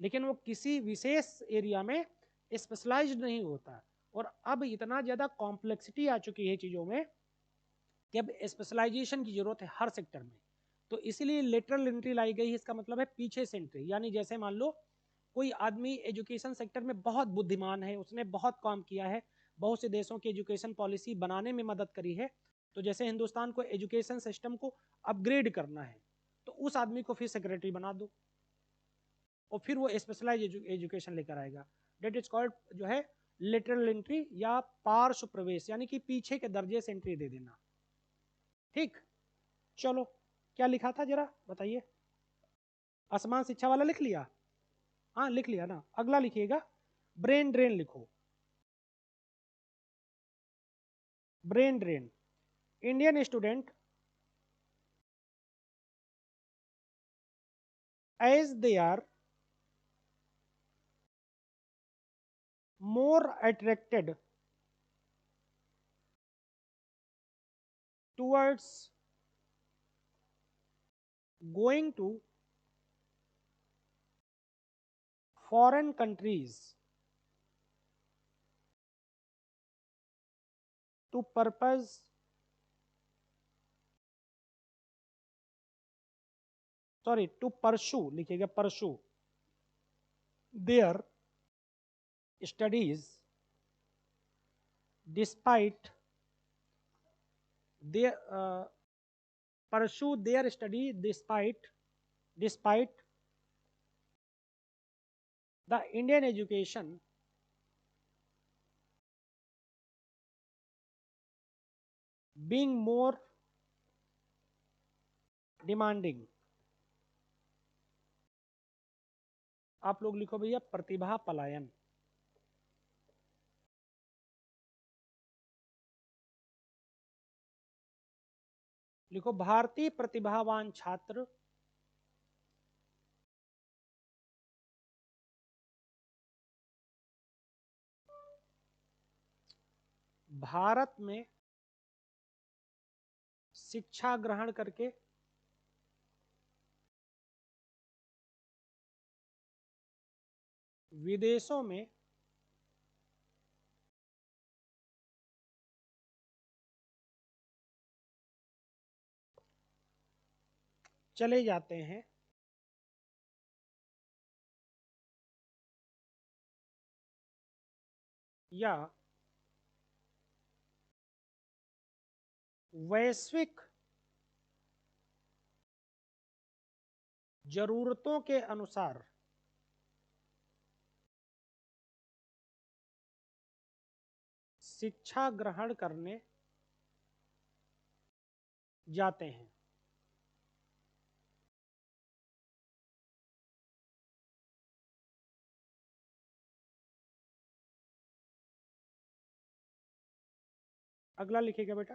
लेकिन वो किसी विशेष एरिया में स्पेशलाइज्ड नहीं होता, और अब इतना ज़्यादा कॉम्प्लेक्सिटी आ चुकी है चीज़ों में कि अब स्पेशलाइजेशन की जरूरत है हर सेक्टर में। तो इसीलिए लेटरल एंट्री लाई गई है, इसका मतलब है पीछे से एंट्री, यानी जैसे मान लो कोई आदमी एजुकेशन सेक्टर में बहुत बुद्धिमान है, उसने बहुत काम किया है, बहुत से देशों की एजुकेशन पॉलिसी बनाने में मदद करी है, तो जैसे हिंदुस्तान को एजुकेशन सिस्टम को अपग्रेड करना है, तो उस आदमी को फिर सेक्रेटरी बना दो और फिर वो स्पेशलाइज एजुकेशन लेकर आएगा। डेट इज कॉल्ड जो है लेटरल एंट्री या पार्श्व प्रवेश, यानी कि पीछे के दर्जे से एंट्री दे देना। ठीक, चलो क्या लिखा था जरा बताइए? असमान शिक्षा वाला लिख लिया? हाँ लिख लिया ना, अगला लिखिएगा, ब्रेन ड्रेन लिखो। Brain drain, Indian student as they are more attracted towards going to foreign countries to purpose, sorry, to pursue लिखिएगा, pursue their studies despite their pursue their study despite the Indian education being more demanding। आप लोग लिखो भैया प्रतिभा पलायन। लिखो भारतीय प्रतिभावान छात्र भारत में शिक्षा ग्रहण करके विदेशों में चले जाते हैं, या वैश्विक जरूरतों के अनुसार शिक्षा ग्रहण करने जाते हैं। अगला लिखिएगा बेटा,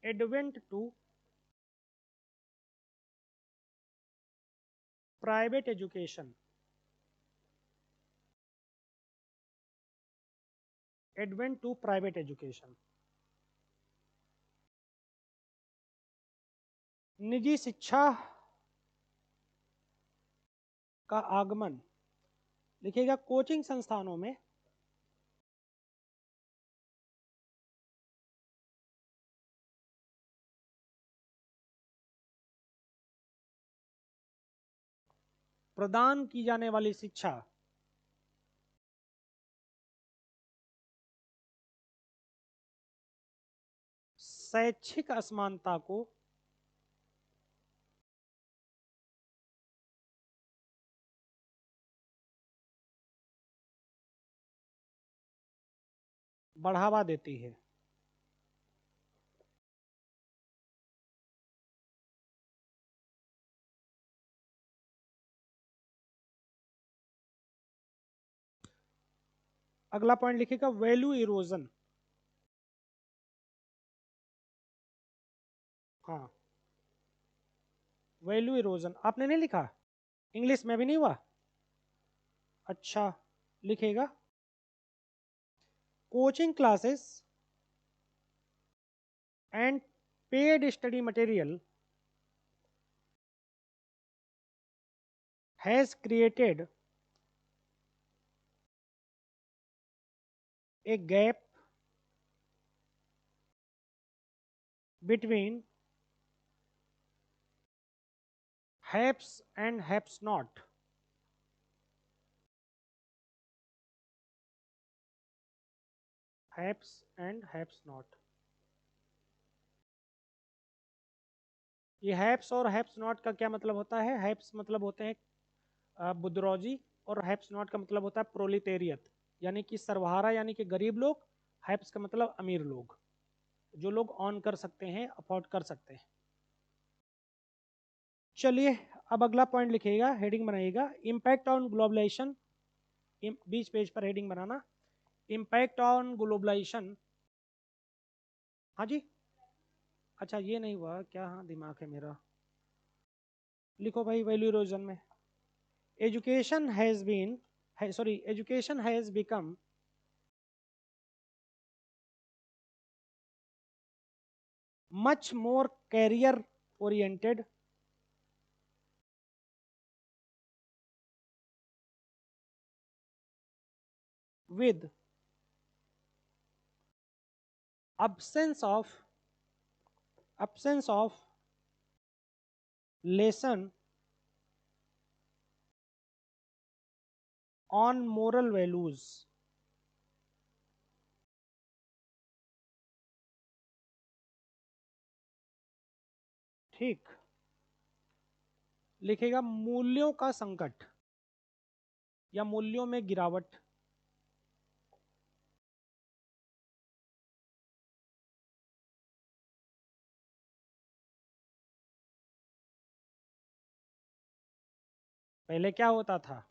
advent to private education. Advent to private education, निजी शिक्षा का आगमन। लिखिएगा, कोचिंग संस्थानों में प्रदान की जाने वाली शिक्षा शैक्षिक असमानता को बढ़ावा देती है। अगला पॉइंट लिखिएगा, वैल्यू इरोजन। हाँ, वैल्यू इरोजन आपने नहीं लिखा, इंग्लिश में भी नहीं हुआ? अच्छा, लिखिएगा, coaching classes and paid study material has created a gap between haves and haves not. Haves and haves not. ये हैप्स और हैप्स नॉट का क्या मतलब होता है? हैप्स मतलब होते हैं बुद्रोजी, और हैप्स नॉट का मतलब होता है प्रोलिटेरियत, यानी कि सर्वहारा यानी कि गरीब लोग। हैप्स का मतलब अमीर लोग, जो लोग ऑन कर सकते हैं, अफोर्ड कर सकते हैं। चलिए, अब अगला पॉइंट लिखिएगा, हेडिंग बनाइएगा, इम्पैक्ट ऑन ग्लोबलाइजेशन। 20 पेज पर हेडिंग बनाना, इम्पैक्ट ऑन ग्लोबलाइजेशन। हाँ जी, अच्छा ये नहीं हुआ क्या? हाँ, दिमाग है मेरा। लिखो भाई, वैल्यू इरोजन में education has been education has become much more career oriented with absence of lesson on moral values। ठीक, लिखेगा मूल्यों का संकट या मूल्यों में गिरावट। पहले क्या होता था?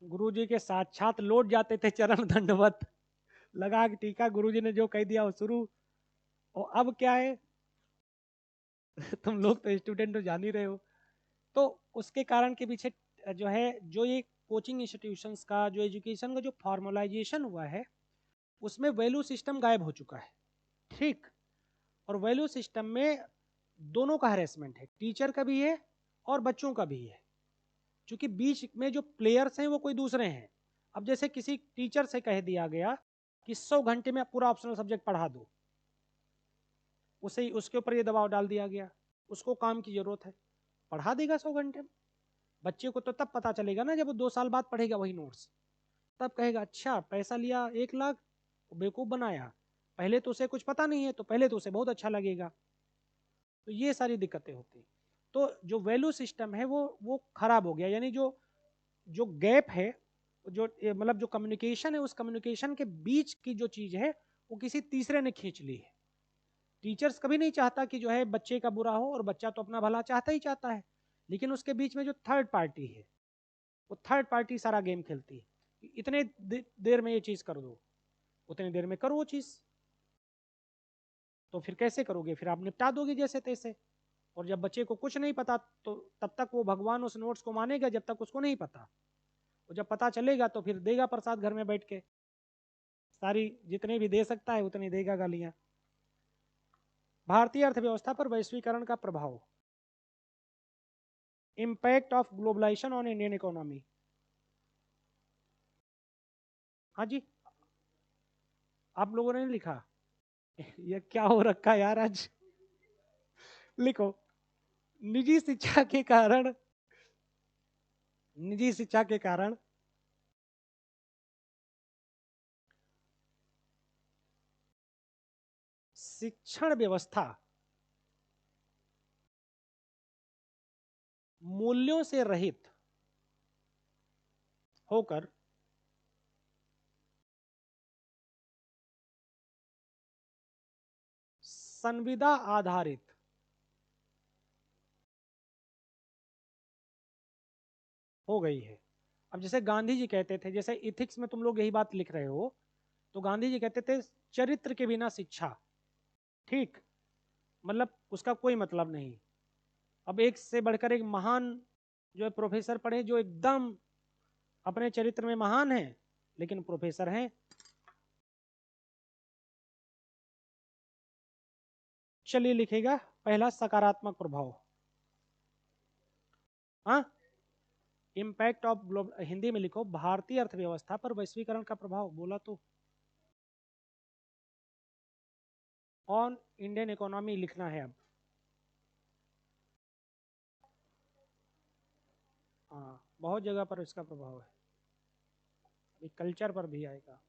गुरुजी के साक्षात लौट जाते थे चरण दंडवत लगा के टीका, गुरुजी ने जो कह दिया वो शुरू। और अब क्या है तुम लोग तो स्टूडेंट हो, जान ही रहे हो। तो उसके कारण के पीछे जो है, जो ये कोचिंग इंस्टीट्यूशंस का, जो एजुकेशन का जो फॉर्मलाइजेशन हुआ है, उसमें वैल्यू सिस्टम गायब हो चुका है, ठीक। और वैल्यू सिस्टम में दोनों का हैरेसमेंट है, टीचर का भी है और बच्चों का भी है, क्योंकि बीच में जो प्लेयर्स हैं वो कोई दूसरे हैं। अब जैसे किसी टीचर से कह दिया गया कि 100 घंटे में पूरा ऑप्शनल सब्जेक्ट पढ़ा दो, उसे उसके ऊपर ये दबाव डाल दिया गया, उसको काम की जरूरत है, पढ़ा देगा 100 घंटे में। बच्चे को तो तब पता चलेगा ना जब वो 2 साल बाद पढ़ेगा वही नोट्स, तब कहेगा अच्छा पैसा लिया 1 लाख, बेवकूफ़ बनाया, पहले तो उसे कुछ पता नहीं है, तो पहले तो उसे बहुत अच्छा लगेगा। तो ये सारी दिक्कतें होती हैं। तो जो वैल्यू सिस्टम है वो खराब हो गया, यानी जो जो गैप है, जो मतलब जो कम्युनिकेशन है, उस कम्युनिकेशन के बीच की जो चीज़ है वो किसी तीसरे ने खींच ली है। टीचर्स कभी नहीं चाहता कि जो है बच्चे का बुरा हो, और बच्चा तो अपना भला चाहता ही चाहता है, लेकिन उसके बीच में जो थर्ड पार्टी है, वो थर्ड पार्टी सारा गेम खेलती है। इतने देर में ये चीज़ कर दो, उतनी देर में करो वो चीज़, तो फिर कैसे करोगे? फिर आप निपटा दोगे जैसे तैसे। और जब बच्चे को कुछ नहीं पता तो तब तक वो भगवान उस नोट्स को मानेगा जब तक उसको नहीं पता, और जब पता चलेगा तो फिर देगा प्रसाद घर में बैठ के, सारी जितने भी दे सकता है उतनी देगा गालियां। भारतीय अर्थव्यवस्था पर वैश्वीकरण का प्रभाव, impact of globalization on Indian economy. हाँ जी, आप लोगों ने लिखा ये क्या हो रखा यार आज। लिखो, निजी शिक्षा के कारण, निजी शिक्षा के कारण शिक्षण व्यवस्था मूल्यों से रहित होकर संविदा आधारित हो गई है। अब जैसे गांधी जी कहते थे, जैसे इथिक्स में तुम लोग यही बात लिख रहे हो, तो गांधी जी कहते थे चरित्र के बिना शिक्षा, ठीक, मतलब उसका कोई मतलब नहीं। अब एक से बढ़कर एक महान जो है प्रोफेसर पढ़े, जो एकदम अपने चरित्र में महान है लेकिन प्रोफेसर हैं। चलिए लिखेगा पहला सकारात्मक प्रभाव, हाँ, इम्पैक्ट ऑफ ग्लोबल, हिंदी में लिखो भारतीय अर्थव्यवस्था पर वैश्वीकरण का प्रभाव, बोला तो ऑन इंडियन इकोनॉमी लिखना है अब। हाँ, बहुत जगह पर इसका प्रभाव है, अभी कल्चर पर भी आएगा।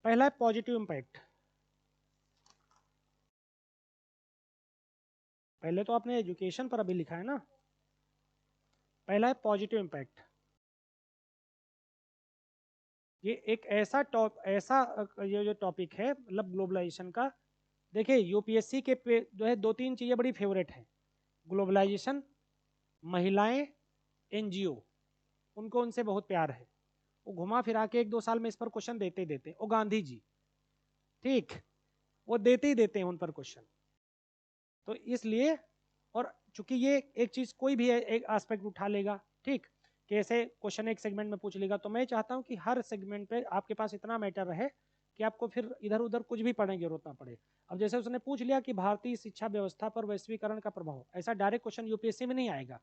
पहला है पॉजिटिव इम्पैक्ट, पहले तो आपने एजुकेशन पर अभी लिखा है ना। पहला है पॉजिटिव इम्पैक्ट, ये एक ऐसा ये जो टॉपिक है मतलब ग्लोबलाइजेशन का, देखिए यूपीएससी के पे जो है 2-3 चीज़ें बड़ी फेवरेट हैं, ग्लोबलाइजेशन, महिलाएं, एनजीओ, उनको उनसे बहुत प्यार है, वो घुमा फिरा के 1-2 साल में इस पर क्वेश्चन देते ही देते हैं। और गांधी जी, ठीक, वो देते ही देते हैं उन पर क्वेश्चन। तो इसलिए, और चूंकि ये एक चीज़ कोई भी एक एस्पेक्ट उठा लेगा, ठीक, कि ऐसे क्वेश्चन एक सेगमेंट में पूछ लेगा, तो मैं चाहता हूँ कि हर सेगमेंट पे आपके पास इतना मैटर रहे कि आपको फिर इधर उधर कुछ भी पढ़ने की जरूरत ना पड़े। अब जैसे उसने पूछ लिया कि भारतीय शिक्षा व्यवस्था पर वैश्वीकरण का प्रभाव, ऐसा डायरेक्ट क्वेश्चन यूपीएससी में नहीं आएगा,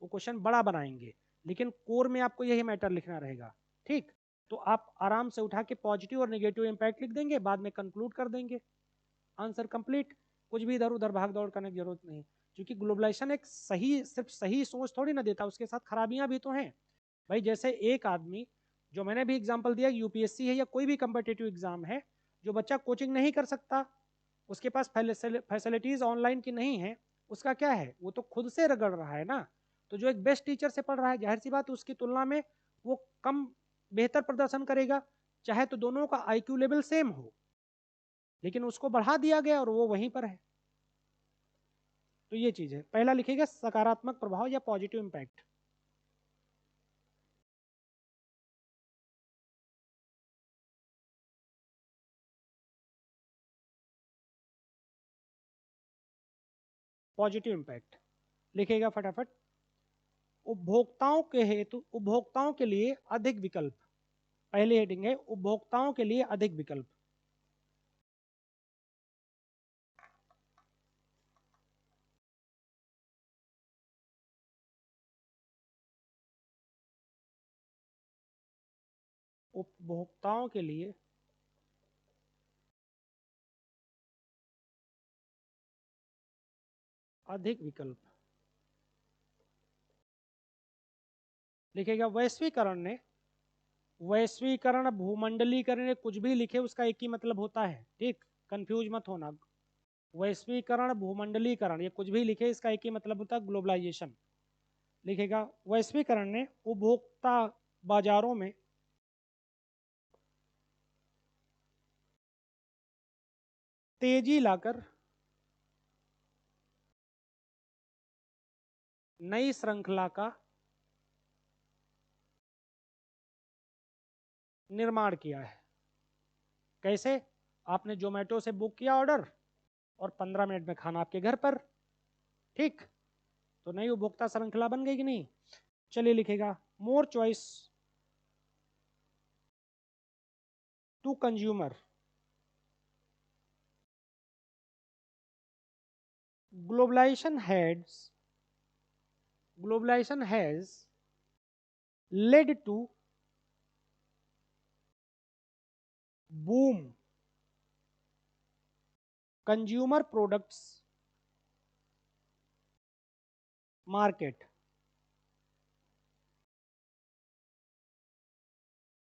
वो क्वेश्चन बड़ा बनाएंगे, लेकिन कोर में आपको यही मैटर लिखना रहेगा, ठीक। तो आप आराम से उठा के पॉजिटिव और नेगेटिव इम्पैक्ट लिख देंगे, बाद में कंक्लूड कर देंगे, आंसर कंप्लीट। कुछ भी इधर उधर भाग दौड़ करने की जरूरत नहीं, क्योंकि ग्लोबलाइजेशन एक सही, सिर्फ सही सोच थोड़ी ना देता, उसके साथ खराबियां भी तो हैं भाई। जैसे एक आदमी, जो मैंने भी एग्जांपल दिया, यूपीएससी है या कोई भी कंपिटिटिव एग्जाम है, जो बच्चा कोचिंग नहीं कर सकता, उसके पास फैसिलिटीज ऑनलाइन की नहीं है, उसका क्या है, वो तो खुद से रगड़ रहा है ना। तो जो एक बेस्ट टीचर से पढ़ रहा है, जाहिर सी बात उसकी तुलना में वो कम बेहतर प्रदर्शन करेगा, चाहे तो दोनों का आईक्यू लेवल सेम हो, लेकिन उसको बढ़ा दिया गया और वो वहीं पर है। तो ये चीज है, पहला लिखिएगा सकारात्मक प्रभाव या पॉजिटिव इम्पैक्ट। पॉजिटिव इम्पैक्ट लिखिएगा फटाफट। उपभोक्ताओं के हेतु, उपभोक्ताओं के लिए अधिक विकल्प। पहली हेडिंग है उपभोक्ताओं के लिए अधिक विकल्प। उपभोक्ताओं के लिए अधिक विकल्प। लिखेगा वैश्वीकरण, भूमंडलीकरण, कुछ भी लिखे उसका एक ही मतलब होता है, ठीक, कंफ्यूज मत होना। वैश्वीकरण, भूमंडलीकरण, ये कुछ भी लिखे इसका एक ही मतलब होता है, ग्लोबलाइजेशन। लिखेगा वैश्वीकरण ने उपभोक्ता बाजारों में तेजी लाकर नई श्रृंखला का निर्माण किया है। कैसे? आपने जोमेटो से बुक किया ऑर्डर और 15 मिनट में खाना आपके घर पर, ठीक, तो नई उपभोक्ता श्रृंखला बन गई कि नहीं। चलिए लिखेगा more choice to consumer, globalization has led to boom consumer products market,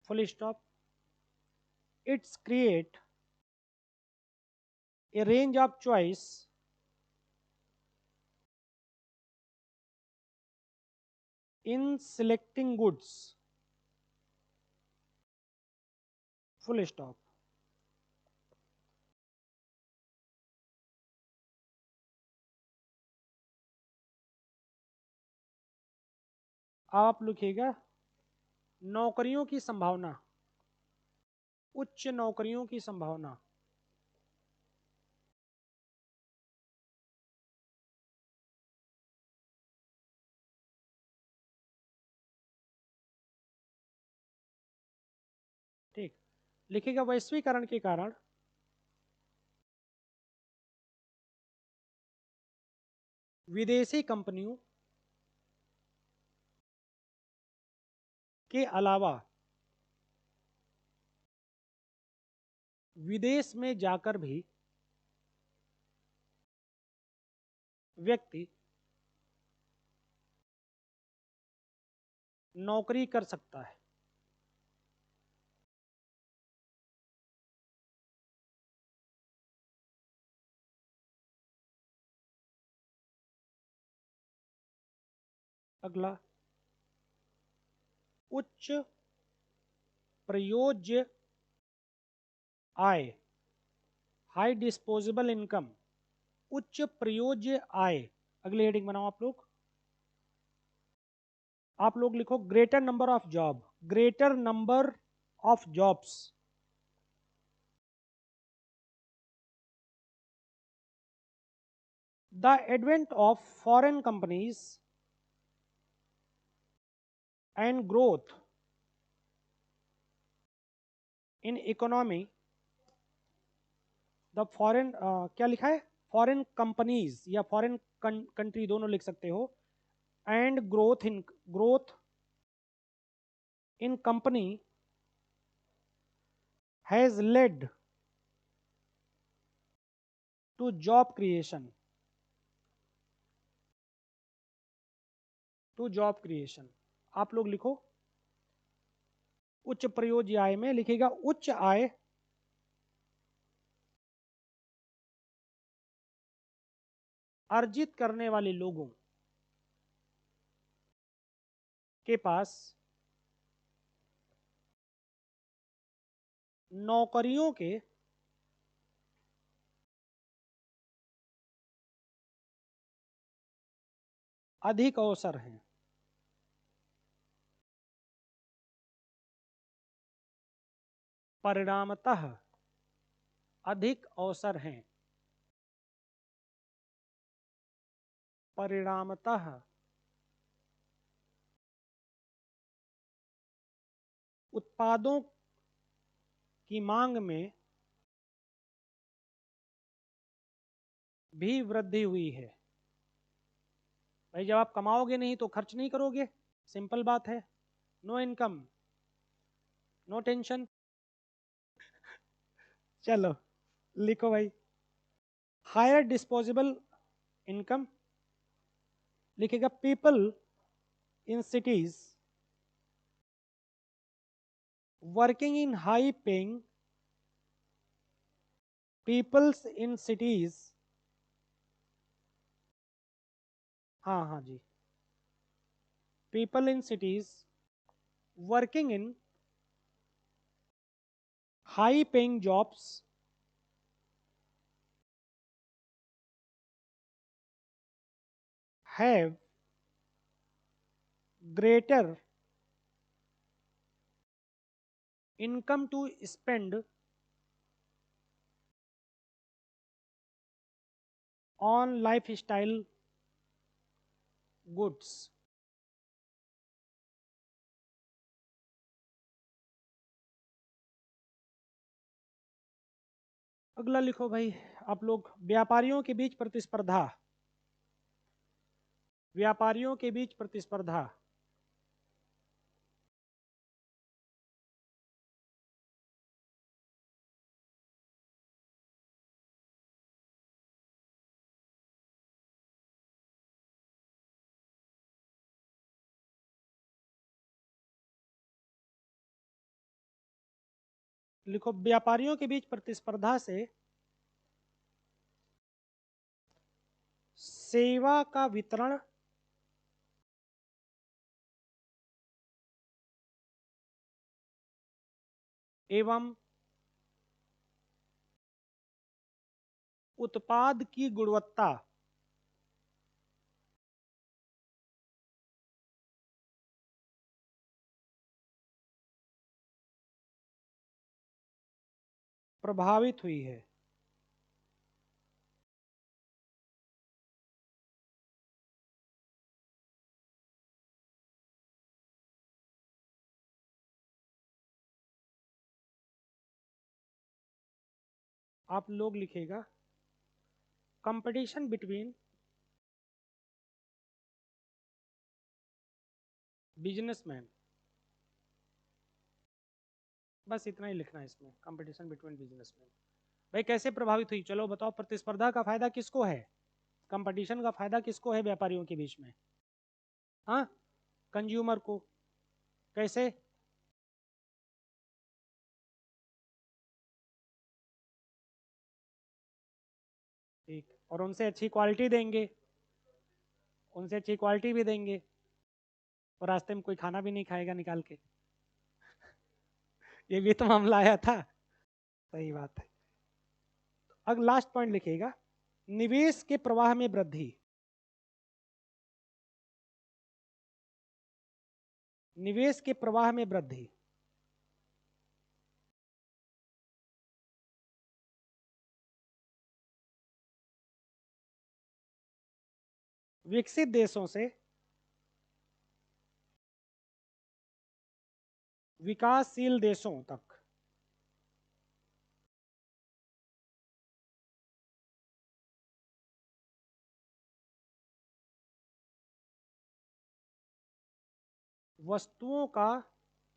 full stop. It's create a range of choice in selecting goods, full stop. आप लिखिएगा नौकरियों की संभावना, उच्च नौकरियों की संभावना। ठीक, लिखिएगा वैश्वीकरण के कारण विदेशी कंपनियों के अलावा विदेश में जाकर भी व्यक्ति नौकरी कर सकता है। अगला, उच्च प्रयोज्य आय, हाई डिस्पोजेबल इनकम, उच्च प्रयोज्य आय। अगली हेडिंग बनाओ आप लोग लिखो greater number of job, greater number of jobs. The advent of foreign companies and growth in economy, the foreign क्या लिखा है, फॉरेन कंपनीज या फॉरेन कंट्री दोनों लिख सकते हो, and growth in company has led to job creation, आप लोग लिखो उच्च प्रयोज्य आय में लिखेगा उच्च आय अर्जित करने वाले लोगों के पास नौकरियों के अधिक अवसर हैं। परिणामतः अधिक अवसर हैं, परिणामतः उत्पादों की मांग में भी वृद्धि हुई है। भाई जब आप कमाओगे नहीं तो खर्च नहीं करोगे, सिंपल बात है। No income no tension. चलो लिखो भाई, हायर डिस्पोजेबल इनकम, लिखेगा people in cities working in high paying, peoples in cities, हाँ हाँ जी, people in cities working in high paying jobs have greater income to spend on lifestyle goods। अगला लिखो भाई आप लोग, व्यापारियों के बीच प्रतिस्पर्धा, व्यापारियों के बीच प्रतिस्पर्धा, लिखो व्यापारियों के बीच प्रतिस्पर्धा से सेवा का वितरण एवं उत्पाद की गुणवत्ता प्रभावित हुई है। आप लोग लिखेगा कंपटीशन बिटवीन बिजनेसमैन, बस इतना ही लिखना है इसमें, कंपटीशन बिटवीन बिजनेसमैन। भाई कैसे प्रभावित हुई, चलो बताओ। प्रतिस्पर्धा का फायदा किसको है, कंपटीशन का फायदा किसको है व्यापारियों के बीच में, हाँ कंज्यूमर को। कैसे, ठीक, और उनसे अच्छी क्वालिटी देंगे, उनसे अच्छी क्वालिटी भी देंगे, और रास्ते में कोई खाना भी नहीं खाएगा निकाल के। ये भी तो मामला आया था। सही बात है। अब लास्ट पॉइंट लिखिएगा, निवेश के प्रवाह में वृद्धि, निवेश के प्रवाह में वृद्धि, विकसित देशों से विकासशील देशों तक, वस्तुओं का,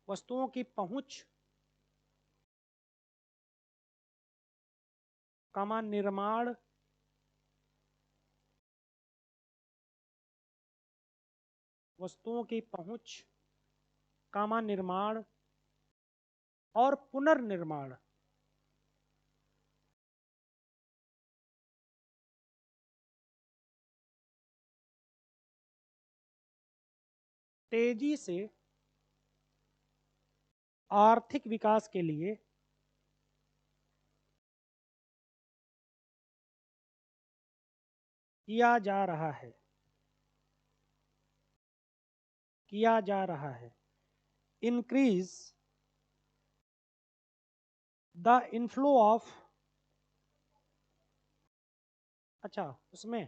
वस्तुओं की पहुंच का निर्माण, वस्तुओं की पहुंच का निर्माण और पुनर्निर्माण, तेजी से आर्थिक विकास के लिए किया जा रहा है, किया जा रहा है। इंक्रीज द इनफ्लो ऑफ, अच्छा उसमें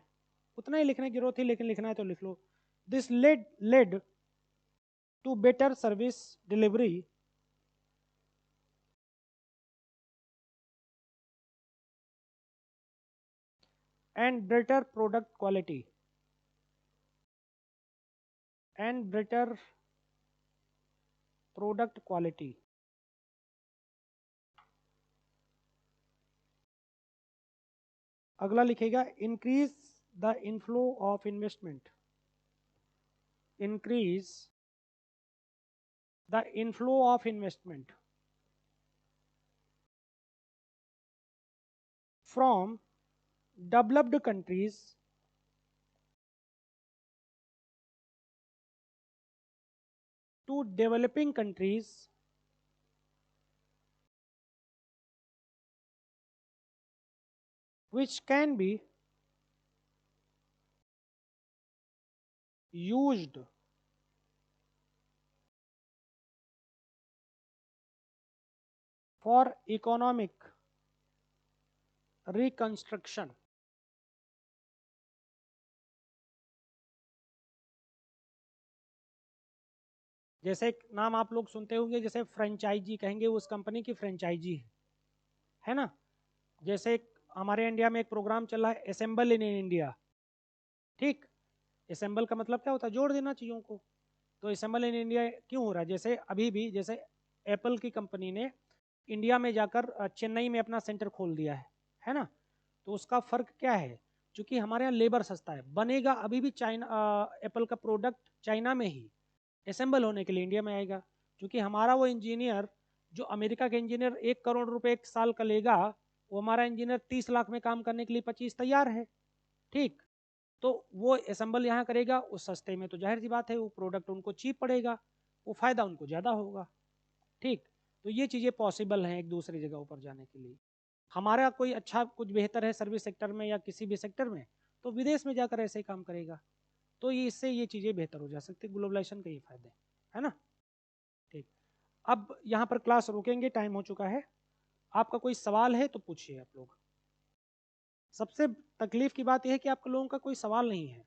उतना ही लिखने की जरूरत थी, लेकिन लिखना है तो लिख लो। This led to better service delivery and better product quality, and better product quality. अगला लिखेगा increase the inflow of investment, increase the inflow of investment from developed countries to developing countries which can be used for economic reconstruction. जैसे एक नाम आप लोग सुनते होंगे, जैसे फ्रेंचाइजी कहेंगे, उस कंपनी की फ्रेंचाइजी है ना। जैसे हमारे इंडिया में एक प्रोग्राम चल रहा है असेंबल इन इंडिया, ठीक। असेंबल का मतलब क्या होता है, जोड़ देना चीज़ों को। तो असेंबल इन इंडिया क्यों हो रहा है, जैसे अभी भी जैसे एप्पल की कंपनी ने इंडिया में जाकर चेन्नई में अपना सेंटर खोल दिया है ना। तो उसका फ़र्क क्या है, क्योंकि हमारे यहाँ लेबर सस्ता है, बनेगा अभी भी चाइना, एप्पल का प्रोडक्ट चाइना में ही असेंबल होने के लिए इंडिया में आएगा। क्योंकि हमारा वो इंजीनियर, जो अमेरिका के इंजीनियर 1 करोड़ रुपए 1 साल का लेगा, वो हमारा इंजीनियर 30 लाख में काम करने के लिए 25 तैयार है, ठीक। तो वो असेंबल यहाँ करेगा उस सस्ते में, तो जाहिर सी बात है वो प्रोडक्ट उनको चीप पड़ेगा, वो फ़ायदा उनको ज़्यादा होगा, ठीक। तो ये चीज़ें पॉसिबल हैं एक दूसरी जगह ऊपर जाने के लिए। हमारा कोई अच्छा कुछ बेहतर है सर्विस सेक्टर में या किसी भी सेक्टर में, तो विदेश में जाकर ऐसे ही काम करेगा। तो ये इससे ये चीज़ें बेहतर हो जा सकती, ग्लोबलाइजेशन के ये फायदे है ना, ठीक। अब यहाँ पर क्लास रोकेंगे, टाइम हो चुका है। आपका कोई सवाल है तो पूछिए आप लोग। सबसे तकलीफ की बात यह है कि आप लोगों का कोई सवाल नहीं है।